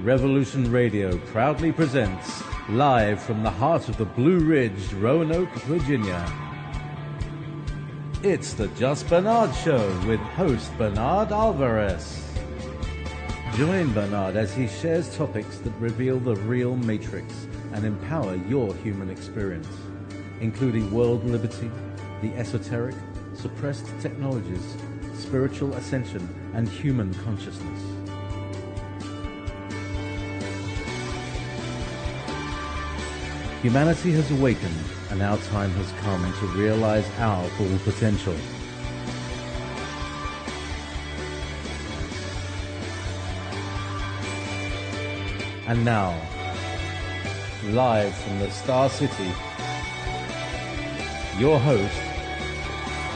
Revolution Radio proudly presents, live from the heart of the Blue Ridge, Roanoke, Virginia. It's the Just Bernard Show with host Bernard Alvarez. Join Bernard as he shares topics that reveal the real matrix and empower your human experience, including world liberty, the esoteric, suppressed technologies, spiritual ascension, and human consciousness. Humanity has awakened, and our time has come to realize our full potential. And now, live from the Star City, your host,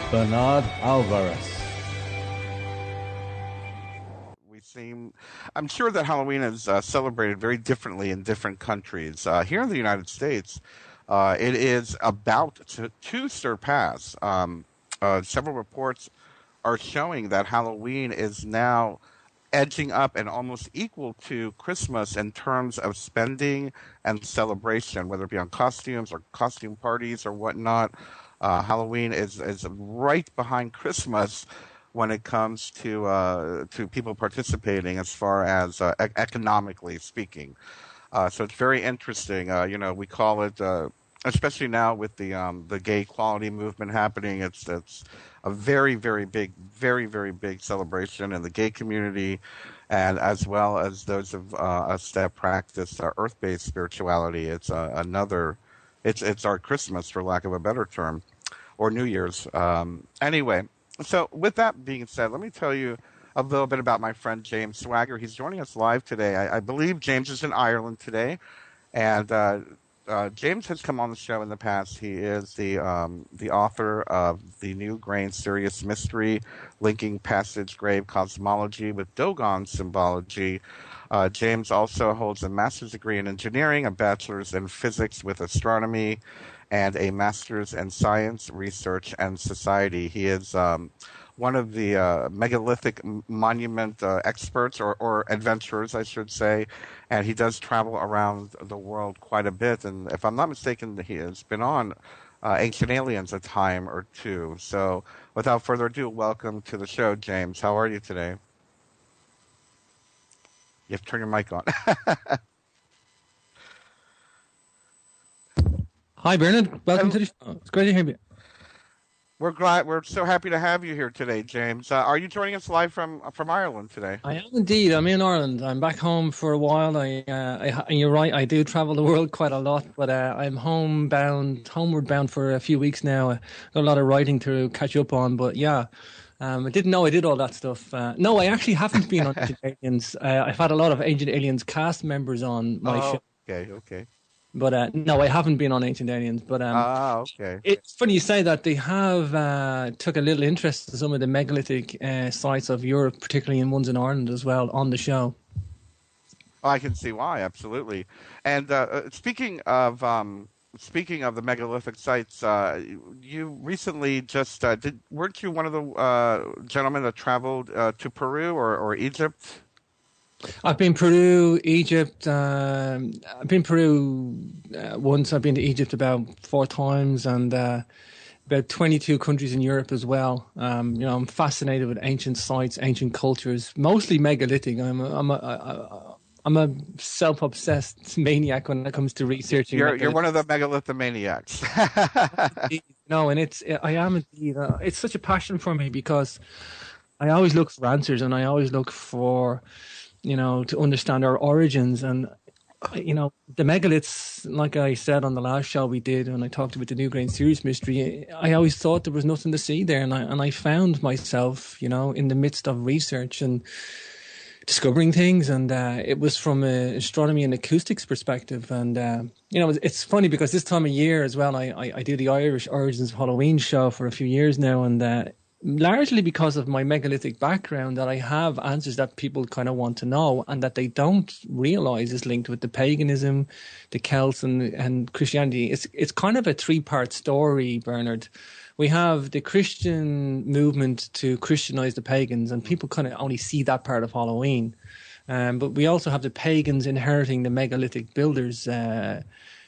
Bernard Alvarez. I'm sure that Halloween is celebrated very differently in different countries. Here in the United States, it is about to surpass. Several reports are showing that Halloween is now edging up and almost equal to Christmas in terms of spending and celebration, whether it be on costumes or costume parties or whatnot. Halloween is right behind Christmas when it comes to people participating as far as economically speaking. So it's very interesting. We call it, especially now with the gay equality movement happening, it's a very, very big, very, very big celebration in the gay community, and as well as those of us that practice earth-based spirituality. It's it's our Christmas, for lack of a better term, or New Year's. Anyway. So with that being said, let me tell you a little bit about my friend James Swagger. He's joining us live today. I believe James is in Ireland today, and James has come on the show in the past. He is the author of the New Grain Serious Mystery, linking Passage Grave Cosmology with Dogon Symbology. James also holds a master's degree in engineering, a bachelor's in physics with astronomy, and a master's in science, research, and society. He is one of the megalithic monument experts or adventurers, I should say, and he does travel around the world quite a bit. And if I'm not mistaken, he has been on Ancient Aliens a time or two. So without further ado, welcome to the show, James. How are you today? You have to turn your mic on. Hi, Bernard. Welcome to the show. It's great to hear you. We're so happy to have you here today, James. Are you joining us live from Ireland today? I am indeed. I'm in Ireland. I'm back home for a while. And you're right. I do travel the world quite a lot, but I'm homeward bound for a few weeks now. Got a lot of writing to catch up on, but yeah. I didn't know I did all that stuff. No, I actually haven't been on Ancient Aliens. I've had a lot of Ancient Aliens cast members on my show. Okay. But no, I haven't been on Ancient Aliens. But okay. It's funny you say that. They have took a little interest in some of the megalithic sites of Europe, particularly in ones in Ireland as well, on the show. Oh, I can see why, absolutely. And speaking of the megalithic sites, you recently just weren't you one of the gentlemen that traveled to Peru or Egypt? I've been Peru, Egypt. I've been Peru once. I've been to Egypt about 4 times, and about 22 countries in Europe as well. I'm fascinated with ancient sites, ancient cultures, mostly megalithic. I'm a self-obsessed maniac when it comes to researching. You're one of the megalithomaniacs. No, and I am indeed. It's such a passion for me because I always look for answers, and I always look for, to understand our origins. And, the megaliths, like I said on the last show we did, when I talked about the New Grain Serious Mystery, I always thought there was nothing to see there. And I found myself, in the midst of research and discovering things. And it was from an astronomy and acoustics perspective. And, it's funny because this time of year as well, I do the Irish Origins of Halloween show for a few years now. And largely because of my megalithic background, that I have answers that people kind of want to know and that they don't realize is linked with the paganism, the Celts, and Christianity. It's kind of a 3-part story, Bernard. We have the Christian movement to Christianize the pagans, and people kind of only see that part of Halloween. But we also have the pagans inheriting the megalithic builders'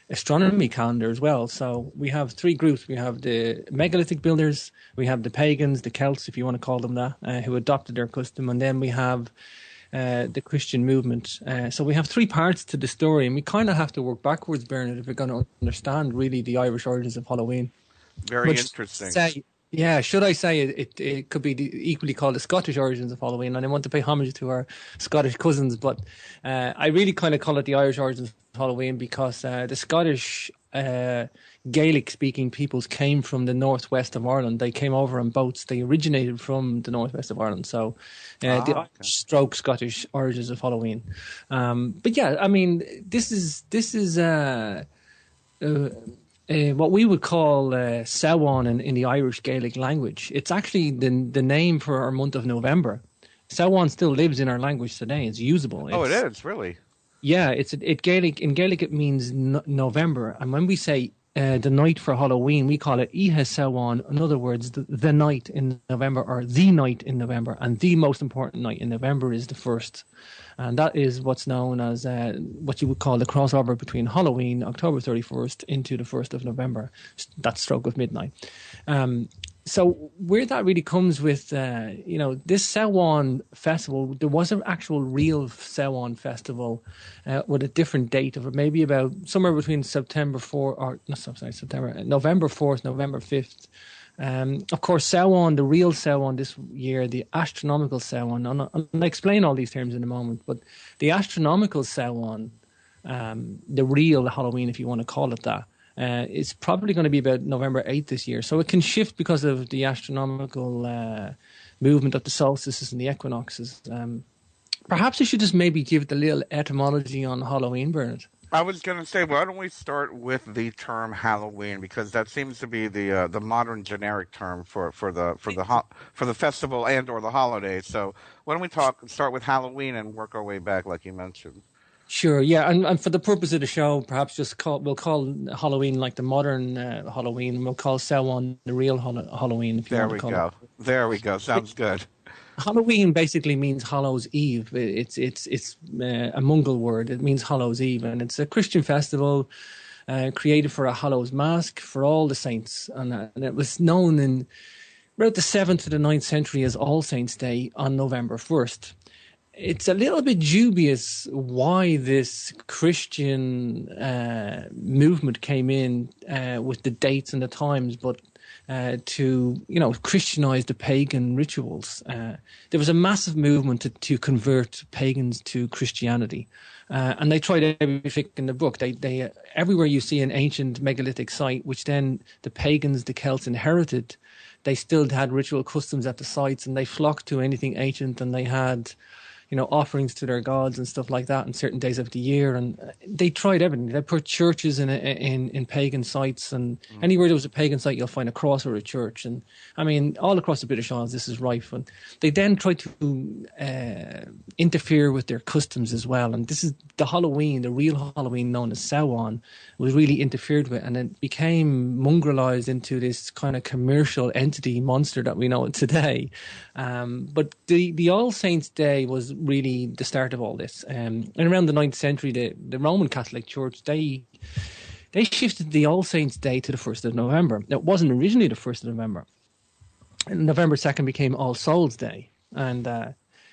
astronomy calendar as well. So we have three groups. We have the megalithic builders, we have the pagans, the Celts, if you want to call them that, who adopted their custom, and then we have the Christian movement. So we have three parts to the story, and we kind of have to work backwards, Bernard, if we're going to understand really the Irish origins of Halloween. Very interesting. Yeah, should I say it could be equally called the Scottish origins of Halloween, and I want to pay homage to our Scottish cousins, but I really kind of call it the Irish origins of Halloween because the Scottish Gaelic-speaking peoples came from the northwest of Ireland. They came over on boats. They originated from the northwest of Ireland. So the Irish stroke Scottish origins of Halloween. But yeah, I mean, this is what we would call Samhain in the Irish Gaelic language. It's actually the name for our month of November. Samhain still lives in our language today. It's usable. It is, really? Yeah, in Gaelic it means November. And when we say the night for Halloween, we call it Ihe Samhain. In other words, the night in November, or the night in November. And the most important night in November is the 1st. And that is what's known as what you would call the crossover between Halloween, October 31st, into the 1st of November, that stroke of midnight. So where that really comes with, this Samhain festival, there was an actual real Samhain festival with a different date of maybe about somewhere between November 4th, November 5th. Of course, Samhain, the real Samhain this year, the astronomical Samhain, and I'll explain all these terms in a moment, but the astronomical Samhain, the real Halloween, if you want to call it that, it's probably going to be about November 8th this year. So it can shift because of the astronomical movement of the solstices and the equinoxes. Perhaps I should just maybe give the little etymology on Halloween, Bernard. I was going to say, why don't we start with the term Halloween, because that seems to be the modern generic term for the festival and or the holiday. So why don't we start with Halloween and work our way back, like you mentioned. Sure, yeah, and for the purpose of the show, perhaps we'll call Halloween like the modern Halloween, and we'll call Samhain the real Halloween. If you want to call it. There we go. Sounds good. Halloween basically means Hallows Eve. It's a Mongol word. It means Hallows Eve, and it's a Christian festival created for a Hallows Mask for all the saints, and it was known in about the 7th to the 9th century as All Saints' Day on November 1st. It's a little bit dubious why this Christian movement came in with the dates and the times, but to Christianize the pagan rituals. There was a massive movement to convert pagans to Christianity, and they tried everything in the book. They everywhere you see an ancient megalithic site, which then the pagans, the Celts inherited, they still had ritual customs at the sites, and they flocked to anything ancient, and they had offerings to their gods and stuff like that on certain days of the year. And they tried everything. They put churches in pagan sites, and anywhere there was a pagan site, you'll find a cross or a church. And I mean, all across the British Isles, this is rife. And they then tried to interfere with their customs as well. And this is the Halloween, the real Halloween known as Samhain, was really interfered with, and it became mongrelized into this kind of commercial entity monster that we know it today. But the All Saints' Day was really the start of all this. And around the 9th century, the Roman Catholic Church, they shifted the All Saints' Day to the 1st of November. It wasn't originally the 1st of November. And November 2nd became All Souls' Day. And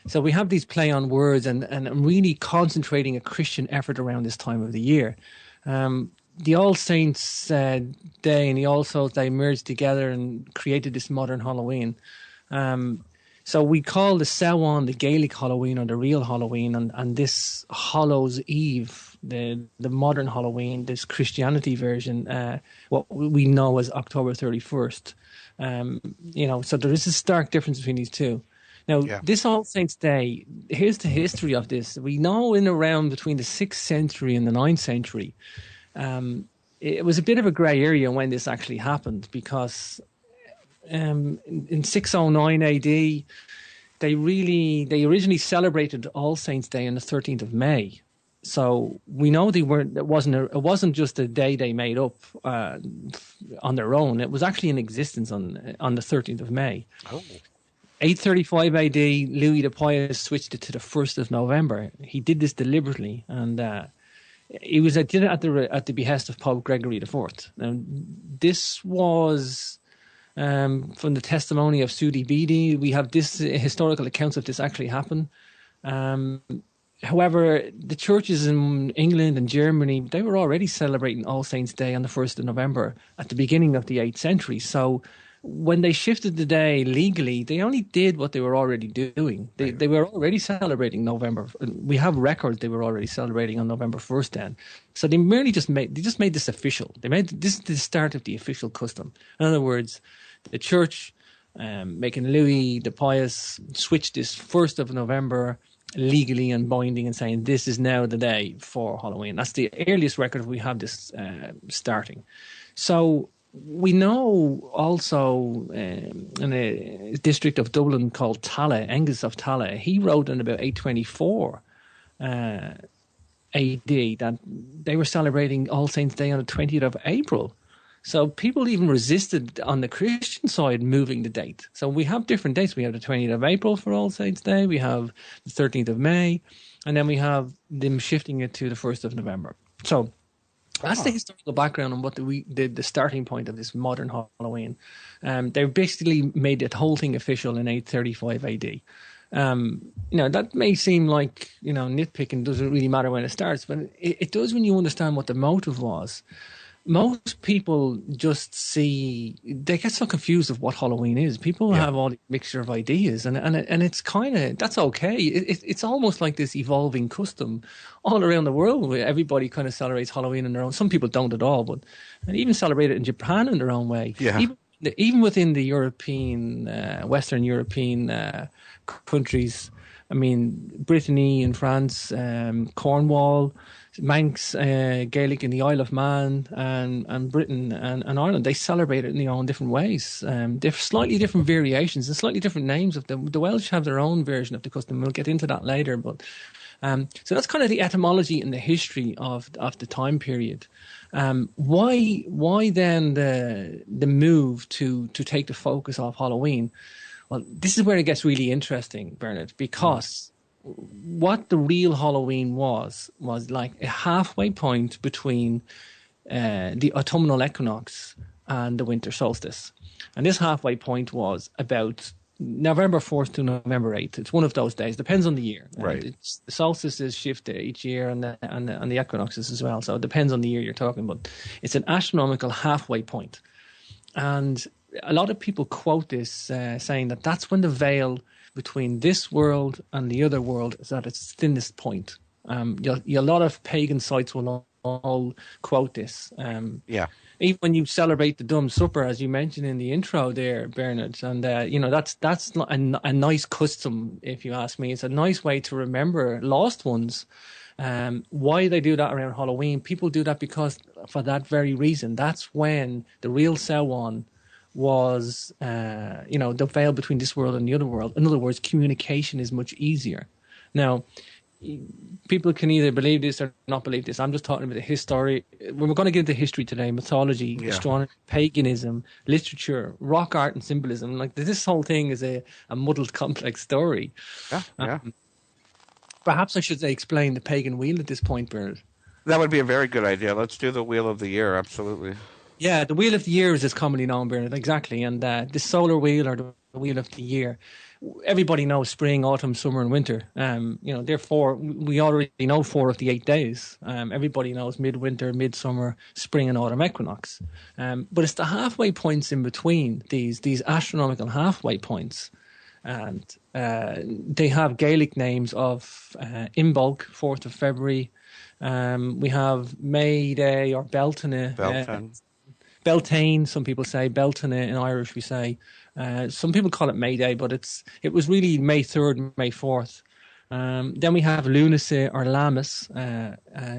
so we have these play on words and really concentrating a Christian effort around this time of the year. The All Saints' Day and the All Souls' Day merged together and created this modern Halloween. So we call the Samhain the Gaelic Halloween, or the real Halloween, and this Hallows Eve, the modern Halloween, this Christianity version, what we know as October 31st. So there is a stark difference between these two. Now, This All Saints' Day, here's the history of this. We know in around between the 6th century and the 9th century, it was a bit of a grey area when this actually happened, because in 609 AD, they originally celebrated All Saints' Day on the 13th of May. So we know it wasn't just a day they made up on their own. It was actually in existence on the 13th of May. Oh. 835 AD, Louis the Pious switched it to the 1st of November. He did this deliberately, and he did it at the behest of Pope Gregory IV. Now, this was from the testimony of Sudi Bidi. We have this historical accounts of this actually happen. However, the churches in England and Germany, they were already celebrating All Saints' Day on the 1st of November at the beginning of the 8th century. So when they shifted the day legally, they only did what they were already doing. They were already celebrating November. We have records they were already celebrating on November 1st then. So they merely just made this official. They made this the start of the official custom. In other words, the church making Louis the Pious switch this 1st of November legally and binding and saying this is now the day for Halloween. That's the earliest record we have this starting. So we know also in a district of Dublin called Tallaght, Angus of Tallaght, he wrote in about 824 AD that they were celebrating All Saints' Day on the 20th of April. So people even resisted on the Christian side moving the date. So we have different dates. We have the 20th of April for All Saints' Day. We have the 13th of May. And then we have them shifting it to the 1st of November. So that's the historical background on what the starting point of this modern Halloween. They basically made the whole thing official in 835 AD. That may seem like, nitpicking, doesn't really matter when it starts, but it does when you understand what the motive was. Most people just they get so confused of what Halloween is. People have all the mixture of ideas, and it's kind of, that's okay. It's almost like this evolving custom all around the world where everybody kind of celebrates Halloween in their own. Some people don't at all, but and even celebrate it in Japan in their own way. Yeah. Even within the European, Western European countries. I mean, Brittany in France, Cornwall, Manx Gaelic in the Isle of Man, and Britain and Ireland, they celebrate it in their own different ways. They're slightly different variations and slightly different names of them. The Welsh have their own version of the custom. We'll get into that later. But so that's kind of the etymology and the history of the time period. Why then the move to take the focus off Halloween? Well, this is where it gets really interesting, Bernard, because what the real Halloween was like a halfway point between the autumnal equinox and the winter solstice. And this halfway point was about November 4th to November 8th. It's one of those days. Depends on the year. Right. The solstices shift each year and the equinoxes as well. So it depends on the year you're talking about. It's an astronomical halfway point. And a lot of people quote this saying that that's when the veil between this world and the other world is at its thinnest point. A lot of pagan sites will all quote this. Even when you celebrate the Dumb Supper, as you mentioned in the intro there, Bernard, and that's not a nice custom, if you ask me. It's a nice way to remember lost ones. Why they do that around Halloween? People do that because for that very reason. That's when the real Samhain was, the veil between this world and the other world. In other words, communication is much easier. Now, people can either believe this or not believe this. I'm just talking about the history. We're going to get into history today, mythology, astronomy, paganism, literature, rock art and symbolism. Like this whole thing is a muddled, complex story. Perhaps I should explain the pagan wheel at this point, Bernard. That would be a very good idea. Let's do the Wheel of the Year, absolutely. Yeah, the Wheel of the Year is commonly known, Bernard, exactly. And the solar wheel or the Wheel of the Year, everybody knows spring, autumn, summer, and winter. Therefore, we already know 4 of the 8 days. Everybody knows midwinter, midsummer, spring, and autumn equinox. But it's the halfway points in between these astronomical halfway points. And they have Gaelic names of Imbolc, 4th of February. We have May Day or Beltane. Beltane, some people say. Beltane in Irish we say. Some people call it May Day, but it was really May 3rd, May 4th. Then we have Lunacy or Lammas.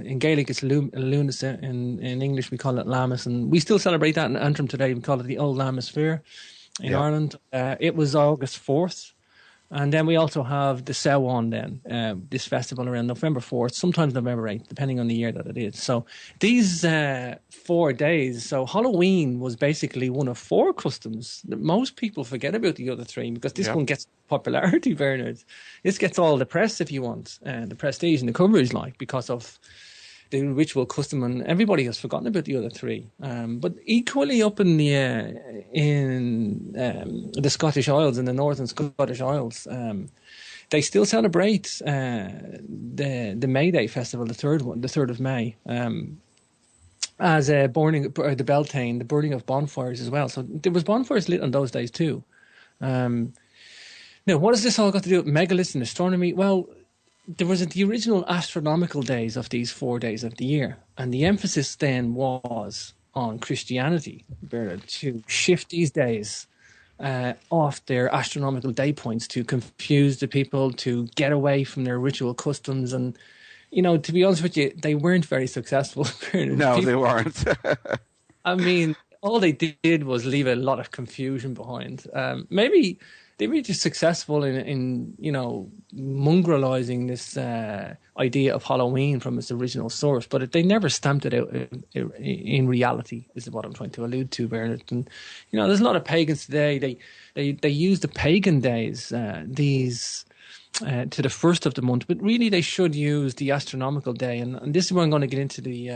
In Gaelic it's Lunacy. In English we call it Lammas. And we still celebrate that in Antrim today. We call it the Old Lammas Fair in Ireland. It was August 4th. And then we also have the Samhain then, this festival around November 4th, sometimes November 8th, depending on the year that it is. So these 4 days, so Halloween was basically one of 4 customs. Most people forget about the other 3 because this one gets popularity, Bernard. This gets all the press, if you want, the prestige and the coverage, like, because of the ritual custom, and everybody has forgotten about the other 3. But equally up in the Scottish Isles, in the northern Scottish Isles, they still celebrate the May Day festival, the 3rd of May, as a burning, the Beltane, the burning of bonfires as well. So there was bonfires lit on those days too. Now, what has this all got to do with megaliths and astronomy? Well, there was the original astronomical days of these 4 days of the year, and the emphasis then was on Christianity, Bernard, to shift these days off their astronomical day points to confuse the people, to get away from their ritual customs. And, you know, to be honest with you, they weren't very successful. Bernard. No, they weren't. I mean, all they did was leave a lot of confusion behind. Maybe they were just successful in you know, mongrelizing this idea of Halloween from its original source, but they never stamped it out in reality, is what I'm trying to allude to, Bernard. And, you know, there's a lot of pagans today. They use the pagan days, these to the 1st of the month, but really they should use the astronomical day. And this is where I'm going to get into the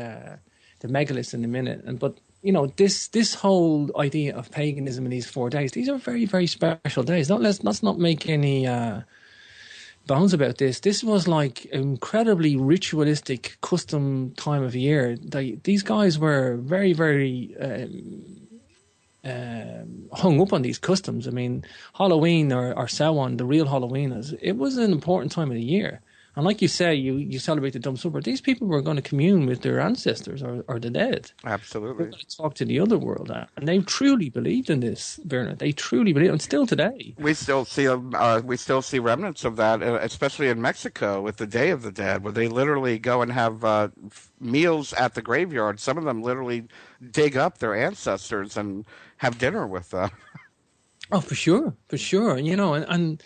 megaliths in a minute. But you know, this whole idea of paganism in these 4 days, these are very, very special days. Let's not make any bones about this. This was like incredibly ritualistic custom time of year. These guys were very, very hung up on these customs. I mean, Halloween or Samhain, the real Halloween, it was an important time of the year. And like you say, you celebrate the Dum Supper. These people were going to commune with their ancestors or the dead. Absolutely. They're going to talk to the other world. And they truly believed in this, Bernard. They truly believed, and still today. We still see remnants of that, especially in Mexico with the Day of the Dead, where they literally go and have meals at the graveyard. Some of them literally dig up their ancestors and have dinner with them. Oh, for sure. You know, and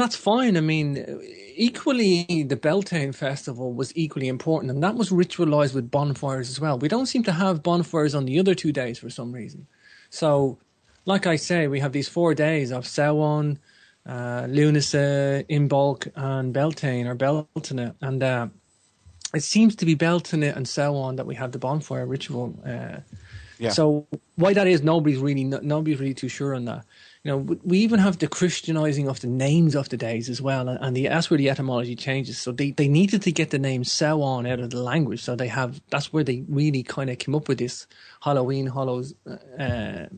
that's fine. I mean, equally, the Beltane festival was equally important, and that was ritualized with bonfires as well. We don't seem to have bonfires on the other 2 days for some reason. So, like I say, we have these 4 days of Samhain, Lunasa, Imbolc, and Beltane, or Beltane. And it seems to be Beltane and Samhain that we have the bonfire ritual. So why that is, nobody's really too sure on that. You know, we even have the Christianizing of the names of the days as well, and that's where the etymology changes. So they needed to get the name Samhain out of the language, so that's where they really kind of came up with this Halloween, the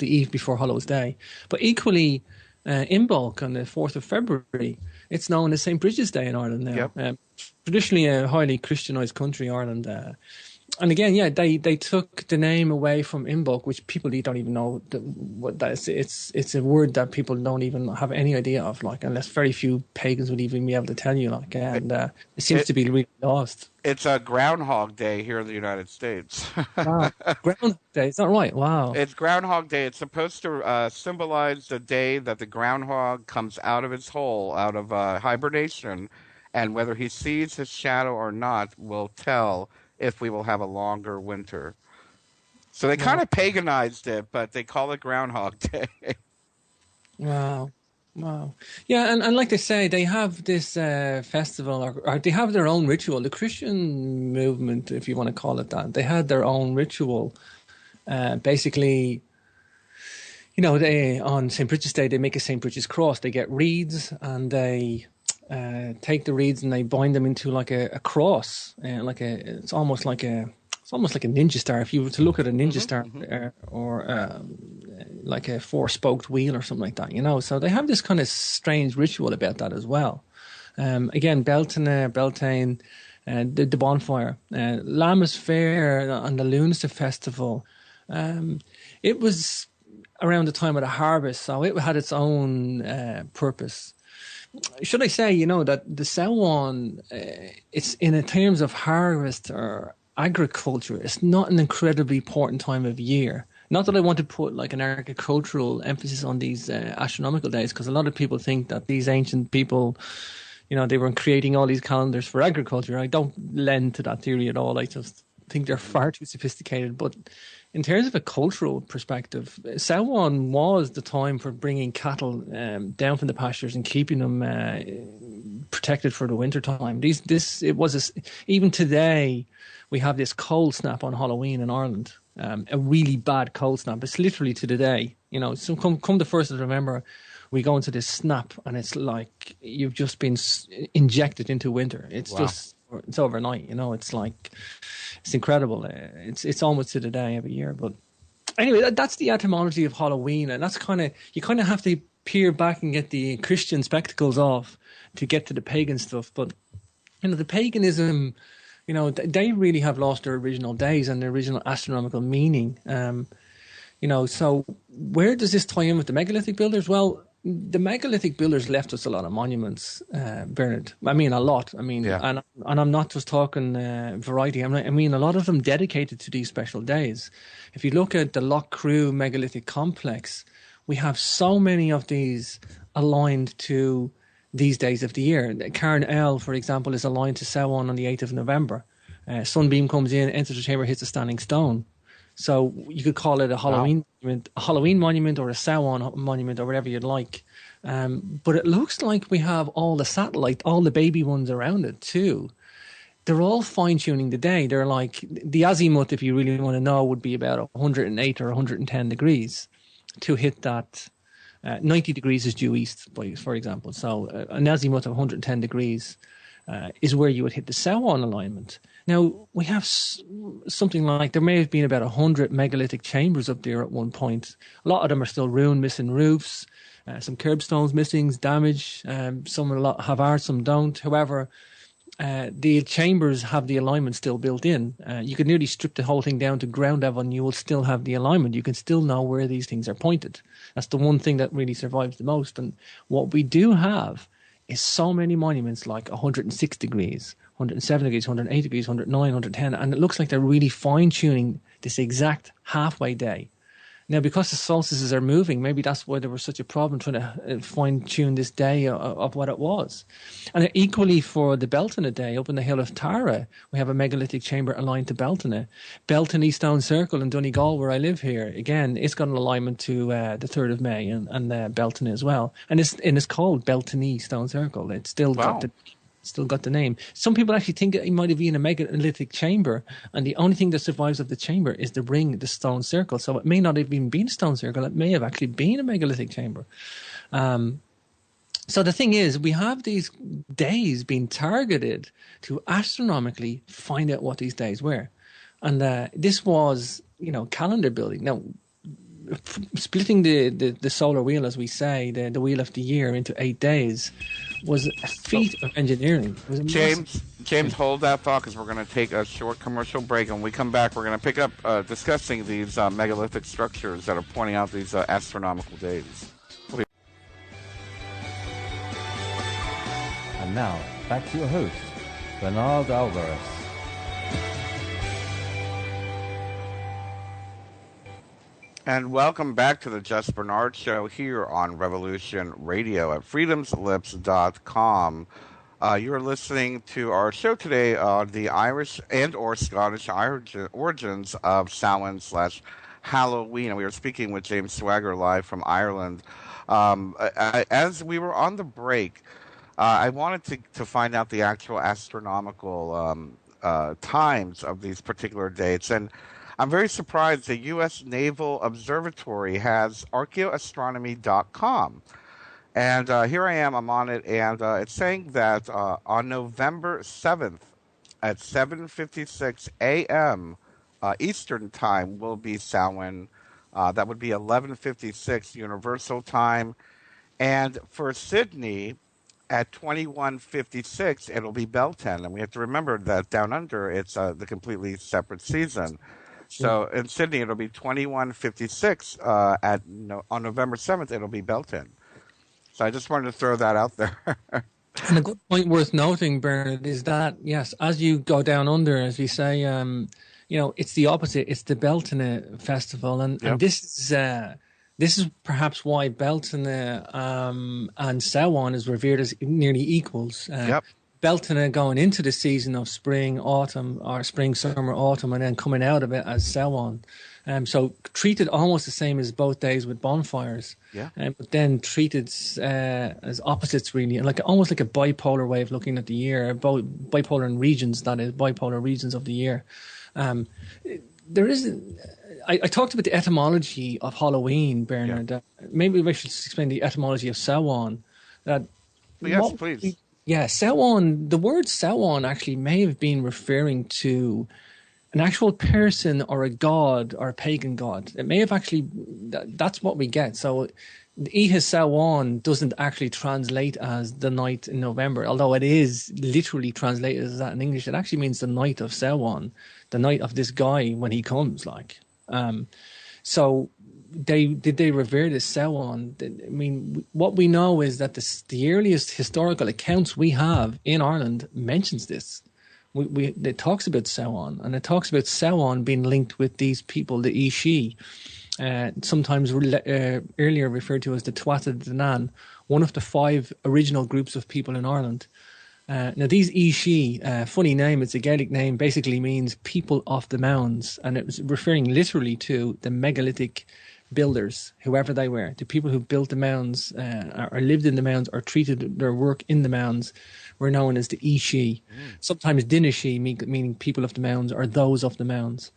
eve before Hallows Day. But equally, Imbolc on the 4th of February, it's known as St. Bridget's Day in Ireland now. Yep. Traditionally a highly Christianized country, Ireland. And again, they took the name away from Imbolc, which people don't even know what that is. It's a word that people don't even have any idea of, like, unless very few pagans would even be able to tell you, like, and it seems to be really lost. It's a Groundhog Day here in the United States. Wow. Groundhog Day, is that right? Wow. It's Groundhog Day. It's supposed to symbolize the day that the groundhog comes out of its hole, out of hibernation, and whether he sees his shadow or not will tell if we will have a longer winter. So they kind of paganized it, but they call it Groundhog Day. Wow. Yeah, and like they say, they have this festival, or they have their own ritual. The Christian movement, if you want to call it that, they had their own ritual. Basically, you know, on St. Bridget's Day, they make a St. Bridget's cross. They get reeds, and they take the reeds and they bind them into like a cross, it's almost like a ninja star. If you were to look at a ninja star, or like a 4-spoked wheel or something like that, you know. So they have this kind of strange ritual about that as well. Again, Beltane, the bonfire, Lammas Fair and the Lunasa Festival. It was around the time of the harvest, so it had its own purpose. Should I say, you know, that the Samhain, it's in terms of harvest or agriculture, it's not an incredibly important time of year. Not that I want to put like an agricultural emphasis on these astronomical days, because a lot of people think that these ancient people, they were creating all these calendars for agriculture. I don't lend to that theory at all. I just think they're far too sophisticated. But in terms of a cultural perspective, Samhain was the time for bringing cattle down from the pastures and keeping them protected for the winter time. Even today, we have this cold snap on Halloween in Ireland. A really bad cold snap. It's literally to the day. So come the 1st of November, we go into this snap, and it's like you've just been injected into winter. It's it's overnight. It's incredible. It's almost to the day every year. But anyway, that's the etymology of Halloween, and that's you kind of have to peer back and get the Christian spectacles off to get to the pagan stuff. But the paganism, they really have lost their original days and their original astronomical meaning. So where does this tie in with the megalithic builders? Well, the megalithic builders left us a lot of monuments, Bernard. I mean, a lot. And I'm not just talking variety. I mean, a lot of them dedicated to these special days. If you look at the Lough Crew megalithic complex, we have so many of these aligned to these days of the year. Carn El, for example, is aligned to Samhain on the 8th of November. Sunbeam comes in, enters the chamber, hits a standing stone. So you could call it a Halloween monument, or a Samhain monument, or whatever you'd like. But it looks like we have all the baby ones around it too. They're all fine-tuning the day. They're like, the azimuth, if you really want to know, would be about 108 or 110 degrees to hit that. 90 degrees is due east, for example. So an azimuth of 110 degrees is where you would hit the Samhain alignment. Now, we have something like, there may have been about 100 megalithic chambers up there at one point. A lot of them are still ruined, missing roofs, some curbstones missing, damage. Some have ours, some don't. However, the chambers have the alignment still built in. You could nearly strip the whole thing down to ground level and you will still have the alignment. You can still know where these things are pointed. That's the one thing that really survives the most. And what we do have is so many monuments like 106 degrees, 107 degrees, 108 degrees, 109, 110, and it looks like they're really fine-tuning this exact halfway day. Now, because the solstices are moving, maybe that's why there was such a problem trying to fine-tune this day of what it was. And equally for the Beltane day, up in the hill of Tara, we have a megalithic chamber aligned to Beltane. Beltane Stone Circle in Donegal, where I live here, again, it's got an alignment to the 3rd of May and Beltane as well. And it's called Beltane Stone Circle. It's still got the name. Some people actually think it might have been a megalithic chamber, and the only thing that survives of the chamber is the ring, the stone circle. So it may not have even been a stone circle. It may have actually been a megalithic chamber. So the thing is, we have these days being targeted to astronomically find out what these days were. And this was, calendar building. Now, splitting the solar wheel, as we say, the wheel of the year into 8 days was a feat of engineering. It was James, hold that thought, because we're going to take a short commercial break, and when we come back, we're going to pick up discussing these megalithic structures that are pointing out these astronomical days. And now, back to your host, Bernard Alvarez. And welcome back to the Just Bernard Show here on Revolution Radio at freedomslips.com. You're listening to our show today on the Irish and or Scottish origins of Samhain/Halloween. And we are speaking with James Swagger live from Ireland. As we were on the break, I wanted to find out the actual astronomical times of these particular dates. And I'm very surprised the U.S. Naval Observatory has archaeoastronomy.com. And here I am, I'm on it, and it's saying that on November 7th at 7:56 a.m. Eastern Time will be Samhain. That would be 11:56 Universal Time. And for Sydney, at 21:56, it'll be Beltane. And we have to remember that down under, it's the completely separate season. So in Sydney, it'll be 21:56. On November 7th, it'll be Beltane. So I just wanted to throw that out there. And a good point worth noting, Bernard, is that, yes, as you go down under, as we say, it's the opposite. It's the Beltane festival, and this is perhaps why Beltane and Samhain is revered as nearly equals. Beltane going into the season of spring, autumn, or spring, summer, autumn, and then coming out of it as Samhain. So treated almost the same as both days with bonfires. But then treated as opposites, really, and almost like a bipolar way of looking at the year. Bipolar in regions, that is, bipolar regions of the year. There is. I talked about the etymology of Halloween, Bernard. Maybe we should explain the etymology of Samhain. Yes, please. Samhain. The word Samhain actually may have been referring to an actual person or a god or a pagan god. It may have actually. That's what we get. So, Ihe Samhain doesn't actually translate as the night in November, although it is literally translated as that in English. It actually means the night of Samhain, the night of this guy when he comes, So did they revere this Samhain? I mean, what we know is that the earliest historical accounts we have in Ireland mentions this. It talks about Samhain, and it talks about Samhain being linked with these people, the Ishi, sometimes earlier referred to as the Tuatha De Danann, one of the 5 original groups of people in Ireland. Now, these Ishi, funny name, it's a Gaelic name, basically means people of the mounds, and it was referring literally to the megalithic builders, whoever they were. The people who built the mounds or lived in the mounds or treated their work in the mounds were known as the Ishi. Sometimes Dinishi, meaning people of the mounds or those of the mounds.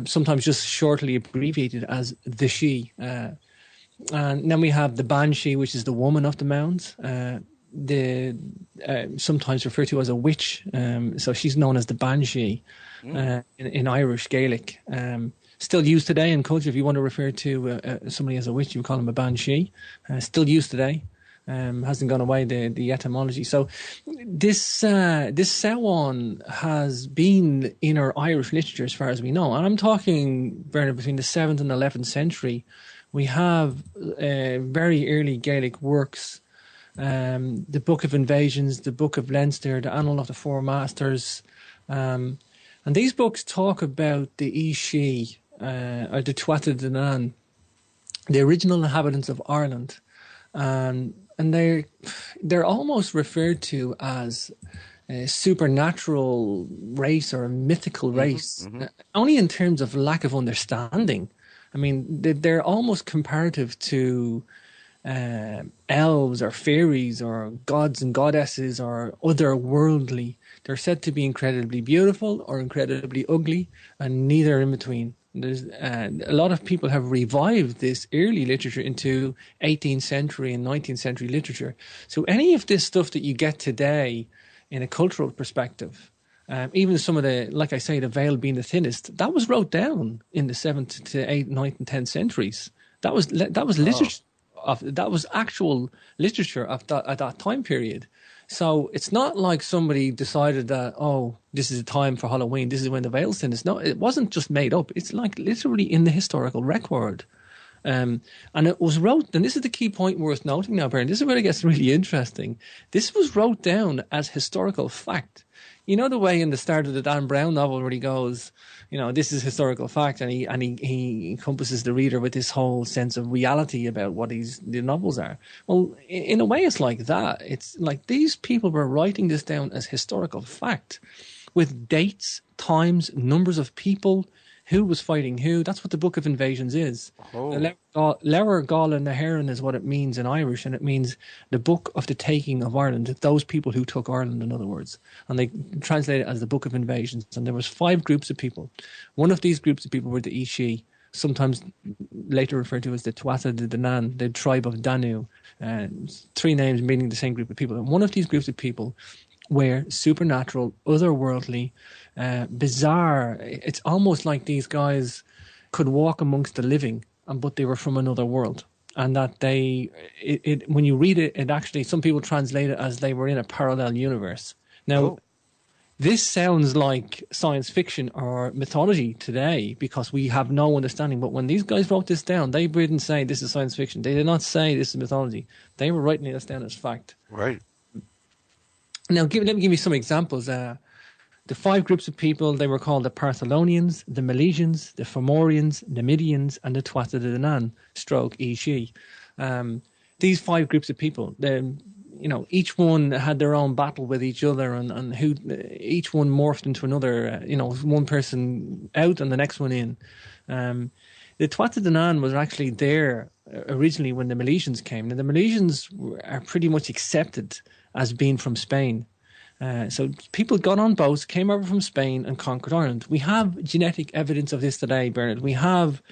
Sometimes just shortly abbreviated as the Shi. And then we have the Banshee, which is the woman of the mounds. Sometimes referred to as a witch, so she's known as the Banshee in Irish Gaelic. Still used today in culture. If you want to refer to somebody as a witch, you call them a Banshee. Still used today. Hasn't gone away, the etymology. So this Samhain has been in our Irish literature as far as we know, and I'm talking, Bernard, between the 7th and 11th century. We have very early Gaelic works. The Book of Invasions, the Book of Leinster, the Annal of the Four Masters, and these books talk about the Ishi, or the Tuatha De Danann, the original inhabitants of Ireland, and they're almost referred to as a supernatural race or a mythical race, only in terms of lack of understanding. I mean, they're almost comparative to elves or fairies or gods and goddesses or otherworldly. They're said to be incredibly beautiful or incredibly ugly, and neither in between. There's a lot of people have revived this early literature into 18th century and 19th century literature. So any of this stuff that you get today in a cultural perspective, even some of the, like I say, the veil being the thinnest, that was wrote down in the 7th to 8th, 9th and 10th centuries. That was literature. That was actual literature at that time period. So it's not like somebody decided that, oh, this is a time for Halloween, this is when the veil's thinnest. No, it wasn't just made up. It's like literally in the historical record. And it was wrote, and this is the key point worth noting now, Baron, this is where it gets really interesting. This was wrote down as historical fact. You know the way in the start of the Dan Brown novel where he goes, this is historical fact, and he encompasses the reader with this whole sense of reality about what the novels are. Well, in a way, it's like that. It's like these people were writing this down as historical fact, with dates, times, numbers of people, who was fighting who. That's what the Book of Invasions is. Leabhar Gala Nahéireann is what it means in Irish, and it means the Book of the Taking of Ireland, those people who took Ireland, in other words. And they translate it as the Book of Invasions. And there was 5 groups of people. One of these groups of people were the Ishi, sometimes later referred to as the Tuatha De Danann, the tribe of Danu. 3 names meaning the same group of people. And one of these groups of people were supernatural, otherworldly, bizarre. It's almost like these guys could walk amongst the living, but they were from another world. And that when you read it, it actually, some people translate it as they were in a parallel universe. Now, this sounds like science fiction or mythology today because we have no understanding. But when these guys wrote this down, they didn't say this is science fiction. They did not say this is mythology. They were writing this down as fact. Right. Now, let me give you some examples. The 5 groups of people, they were called the Partholonians, the Milesians, the Fomorians, the Midians, and the Tuatha De Danann, stroke Ishi. These 5 groups of people, each one had their own battle with each other, and who each one morphed into another. One person out and the next one in. The Tuatha De Danann was actually there originally when the Milesians came. Now, the Milesians are pretty much accepted as being from Spain. So people got on boats, came over from Spain and conquered Ireland. We have genetic evidence of this today, Bernard. We have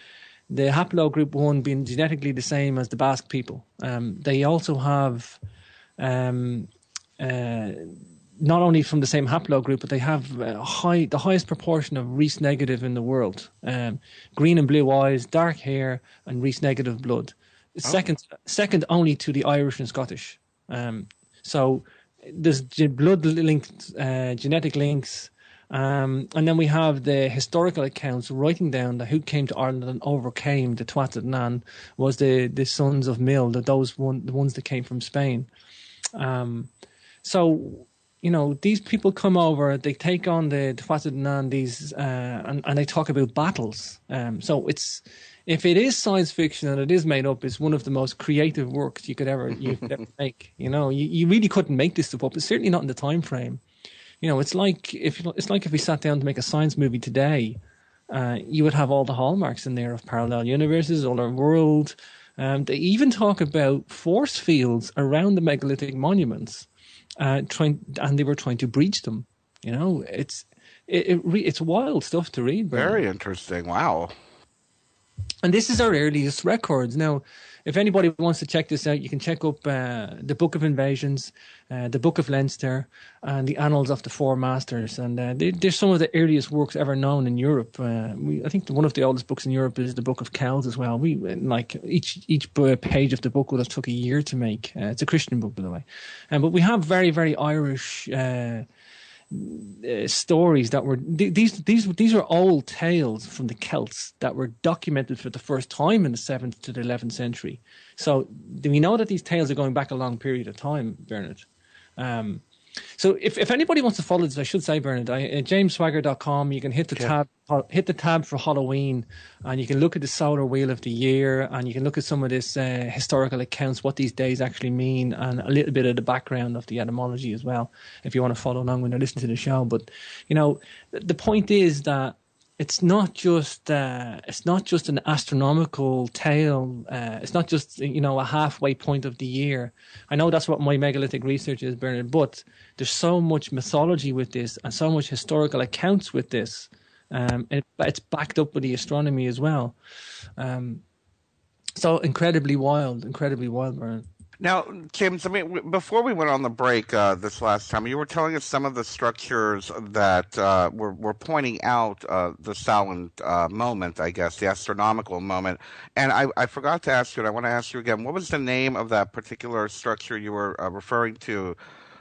the haplogroup 1 being genetically the same as the Basque people. They also have not only from the same haplogroup, but they have the highest proportion of Rhys negative in the world. Green and blue eyes, dark hair, and Rhys negative blood. Second only to the Irish and Scottish. So there's blood-linked genetic links. And then we have the historical accounts writing down that who came to Ireland and overcame the Tuatha De Danann was the sons of Mill, the ones that came from Spain. So, these people come over, they take on the Tuatha De Danann, and they talk about battles. So if it is science fiction and it is made up, it's one of the most creative works you could ever make. You really couldn't make this stuff up. It's certainly not in the time frame. It's like if we sat down to make a science movie today, you would have all the hallmarks in there of parallel universes, other world. They even talk about force fields around the megalithic monuments, and they were trying to breach them. It's wild stuff to read. Bernard. Very interesting. Wow. And this is our earliest records. Now, if anybody wants to check this out, you can check up the Book of Invasions, the Book of Leinster, and the Annals of the Four Masters. And they're some of the earliest works ever known in Europe. I think one of the oldest books in Europe is the Book of Kells as well. Each page of the book would have took a year to make. It's a Christian book, by the way. But we have very, very Irish stories that were these are old tales from the Celts that were documented for the first time in the 7th to the 11th century. So we know that these tales are going back a long period of time, Bernard. So if anybody wants to follow this, I should say, Bernard, jamesswagger.com, you can hit the tab for Halloween, and you can look at the solar wheel of the year, and you can look at some of this historical accounts, what these days actually mean, and a little bit of the background of the etymology as well, if you want to follow along when you're listening to the show. But the point is that it's not just an astronomical tale. It's not just a halfway point of the year. I know that's what my megalithic research is, Bernard. But there's so much mythology with this, and so much historical accounts with this. It's backed up with the astronomy as well. So incredibly wild, Bernard. Now, James, before we went on the break this last time, you were telling us some of the structures that were pointing out the Samhain moment, I guess, the astronomical moment. And I forgot to ask you, and I want to ask you again, what was the name of that particular structure you were referring to?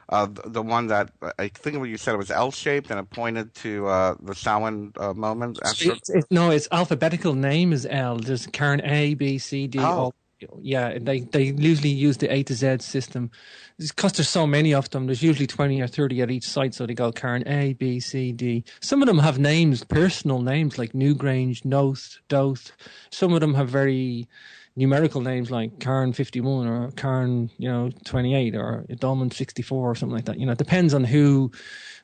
The one that, I think what you said, it was L-shaped and it pointed to the Samhain moment? Its alphabetical name is L. There's Cairn A, B, C, D, O. Yeah, they usually use the A to Z system. Because there's so many of them, there's usually 20 or 30 at each site, so they go Cairn A, B, C, D. Some of them have names, personal names, like Newgrange, Noth, Doth. Some of them have very numerical names like Cairn 51 or Cairn 28 or Dolman 64 or something like that. It depends on who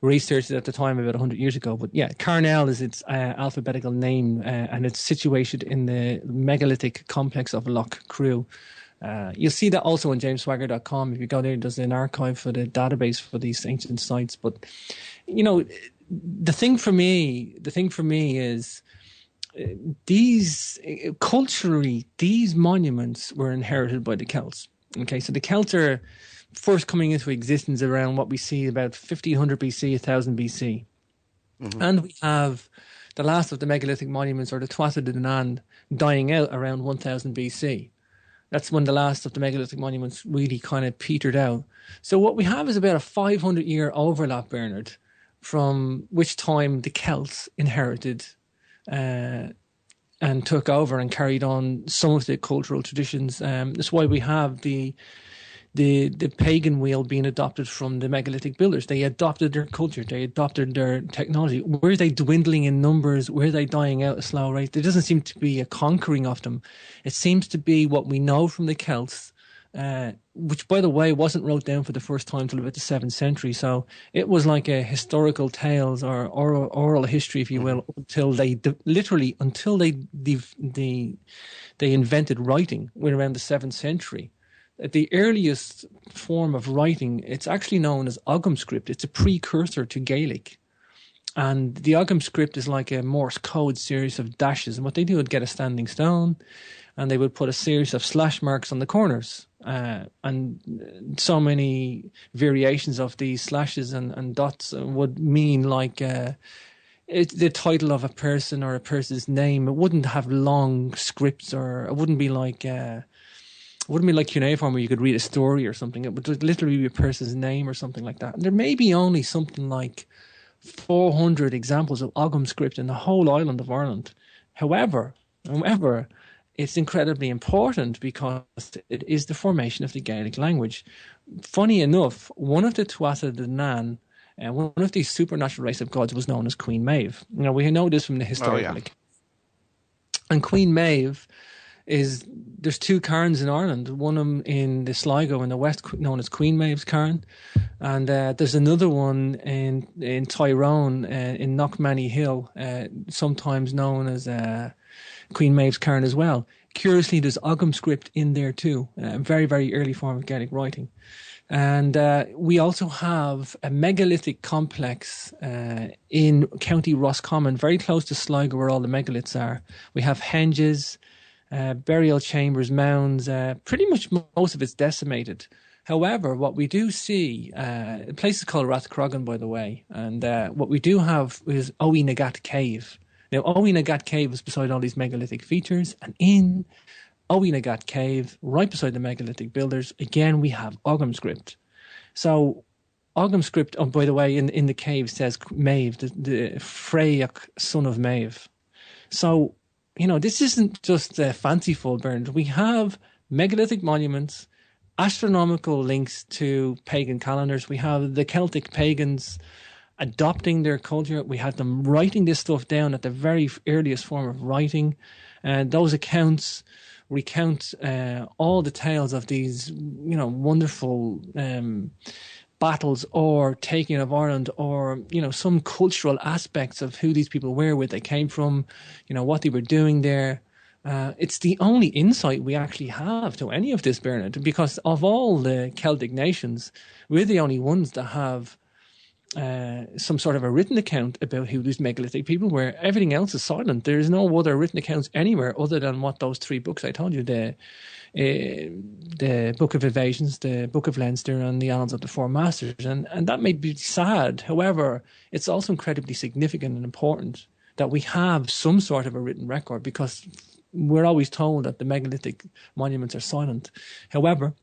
researched it at the time, about 100 years ago. But yeah, Cairnel is its alphabetical name, and it's situated in the megalithic complex of Lough Crew. You'll see that also on jamesswagger.com. If you go there, there's an archive for the database for these ancient sites. But the thing for me is these monuments were inherited by the Celts. Okay, so the Celts are first coming into existence around what we see about 1500 BC, 1000 BC. Mm-hmm. And we have the last of the megalithic monuments, or the Tuatha De Danann, dying out around 1000 BC. That's when the last of the megalithic monuments really kind of petered out. So what we have is about a 500-year overlap, Bernard, from which time the Celts inherited and took over and carried on some of the cultural traditions. That's why we have the the pagan wheel being adopted from the megalithic builders. They adopted their culture, they adopted their technology. Were they dwindling in numbers? Were they dying out at a slow rate? There doesn't seem to be a conquering of them. It seems to be what we know from the Celts, which, by the way, wasn't wrote down for the first time till about the 7th century. So it was like a historical tales or oral history, if you will, until they invented writing around the 7th century. The earliest form of writing, it's actually known as Ogham script. It's a precursor to Gaelic. And the Ogham script is like a Morse code series of dashes. And what they do would get a standing stone, and they would put a series of slash marks on the corners. And so many variations of these slashes and dots would mean like the title of a person or a person's name. It wouldn't have long scripts, or it wouldn't be like cuneiform where you could read a story or something. It would literally be a person's name or something like that. And there may be only something like 400 examples of Ogham script in the whole island of Ireland. However, it's incredibly important because it is the formation of the Gaelic language. Funny enough, one of the Tuatha De Danann, one of these supernatural race of gods, was known as Queen Maeve. You know, we know this from the historical. Oh, yeah. And Queen Maeve there's two cairns in Ireland, one of them in the Sligo in the west known as Queen Maeve's Cairn, and there's another one in Tyrone in Knockmany Hill, sometimes known as Queen Maeve's Cairn as well. Curiously, there's Ogham script in there too, a very, very early form of Gaelic writing. And we also have a megalithic complex in County Roscommon, very close to Sligo where all the megaliths are. We have henges, burial chambers, mounds, pretty much most of it's decimated. However, what we do see, the place is called Rathcrogan, by the way, and what we do have is Owe Nagat Cave. Now, Owe Nagat Cave is beside all these megalithic features, and in Owe Nagat Cave, right beside the megalithic builders, again, we have Ogham script. So, Ogham script, oh, by the way, in the cave says Maeve, the Freyak son of Maeve. So, you know, this isn't just fanciful, Bernard. We have megalithic monuments, astronomical links to pagan calendars. We have the Celtic pagans adopting their culture. We had them writing this stuff down at the very earliest form of writing. And those accounts recount all the tales of these, you know, wonderful battles or taking of Ireland, or, you know, some cultural aspects of who these people were, where they came from, you know, what they were doing there. It's the only insight we actually have to any of this, Bernard, because of all the Celtic nations, we're the only ones that have some sort of a written account about who these megalithic people were. Everything else is silent. There's no other written accounts anywhere other than what those three books I told you, the Book of Evasions, the Book of Leinster, and the Annals of the Four Masters. And that may be sad. However, it's also incredibly significant and important that we have some sort of a written record, because we're always told that the megalithic monuments are silent. However,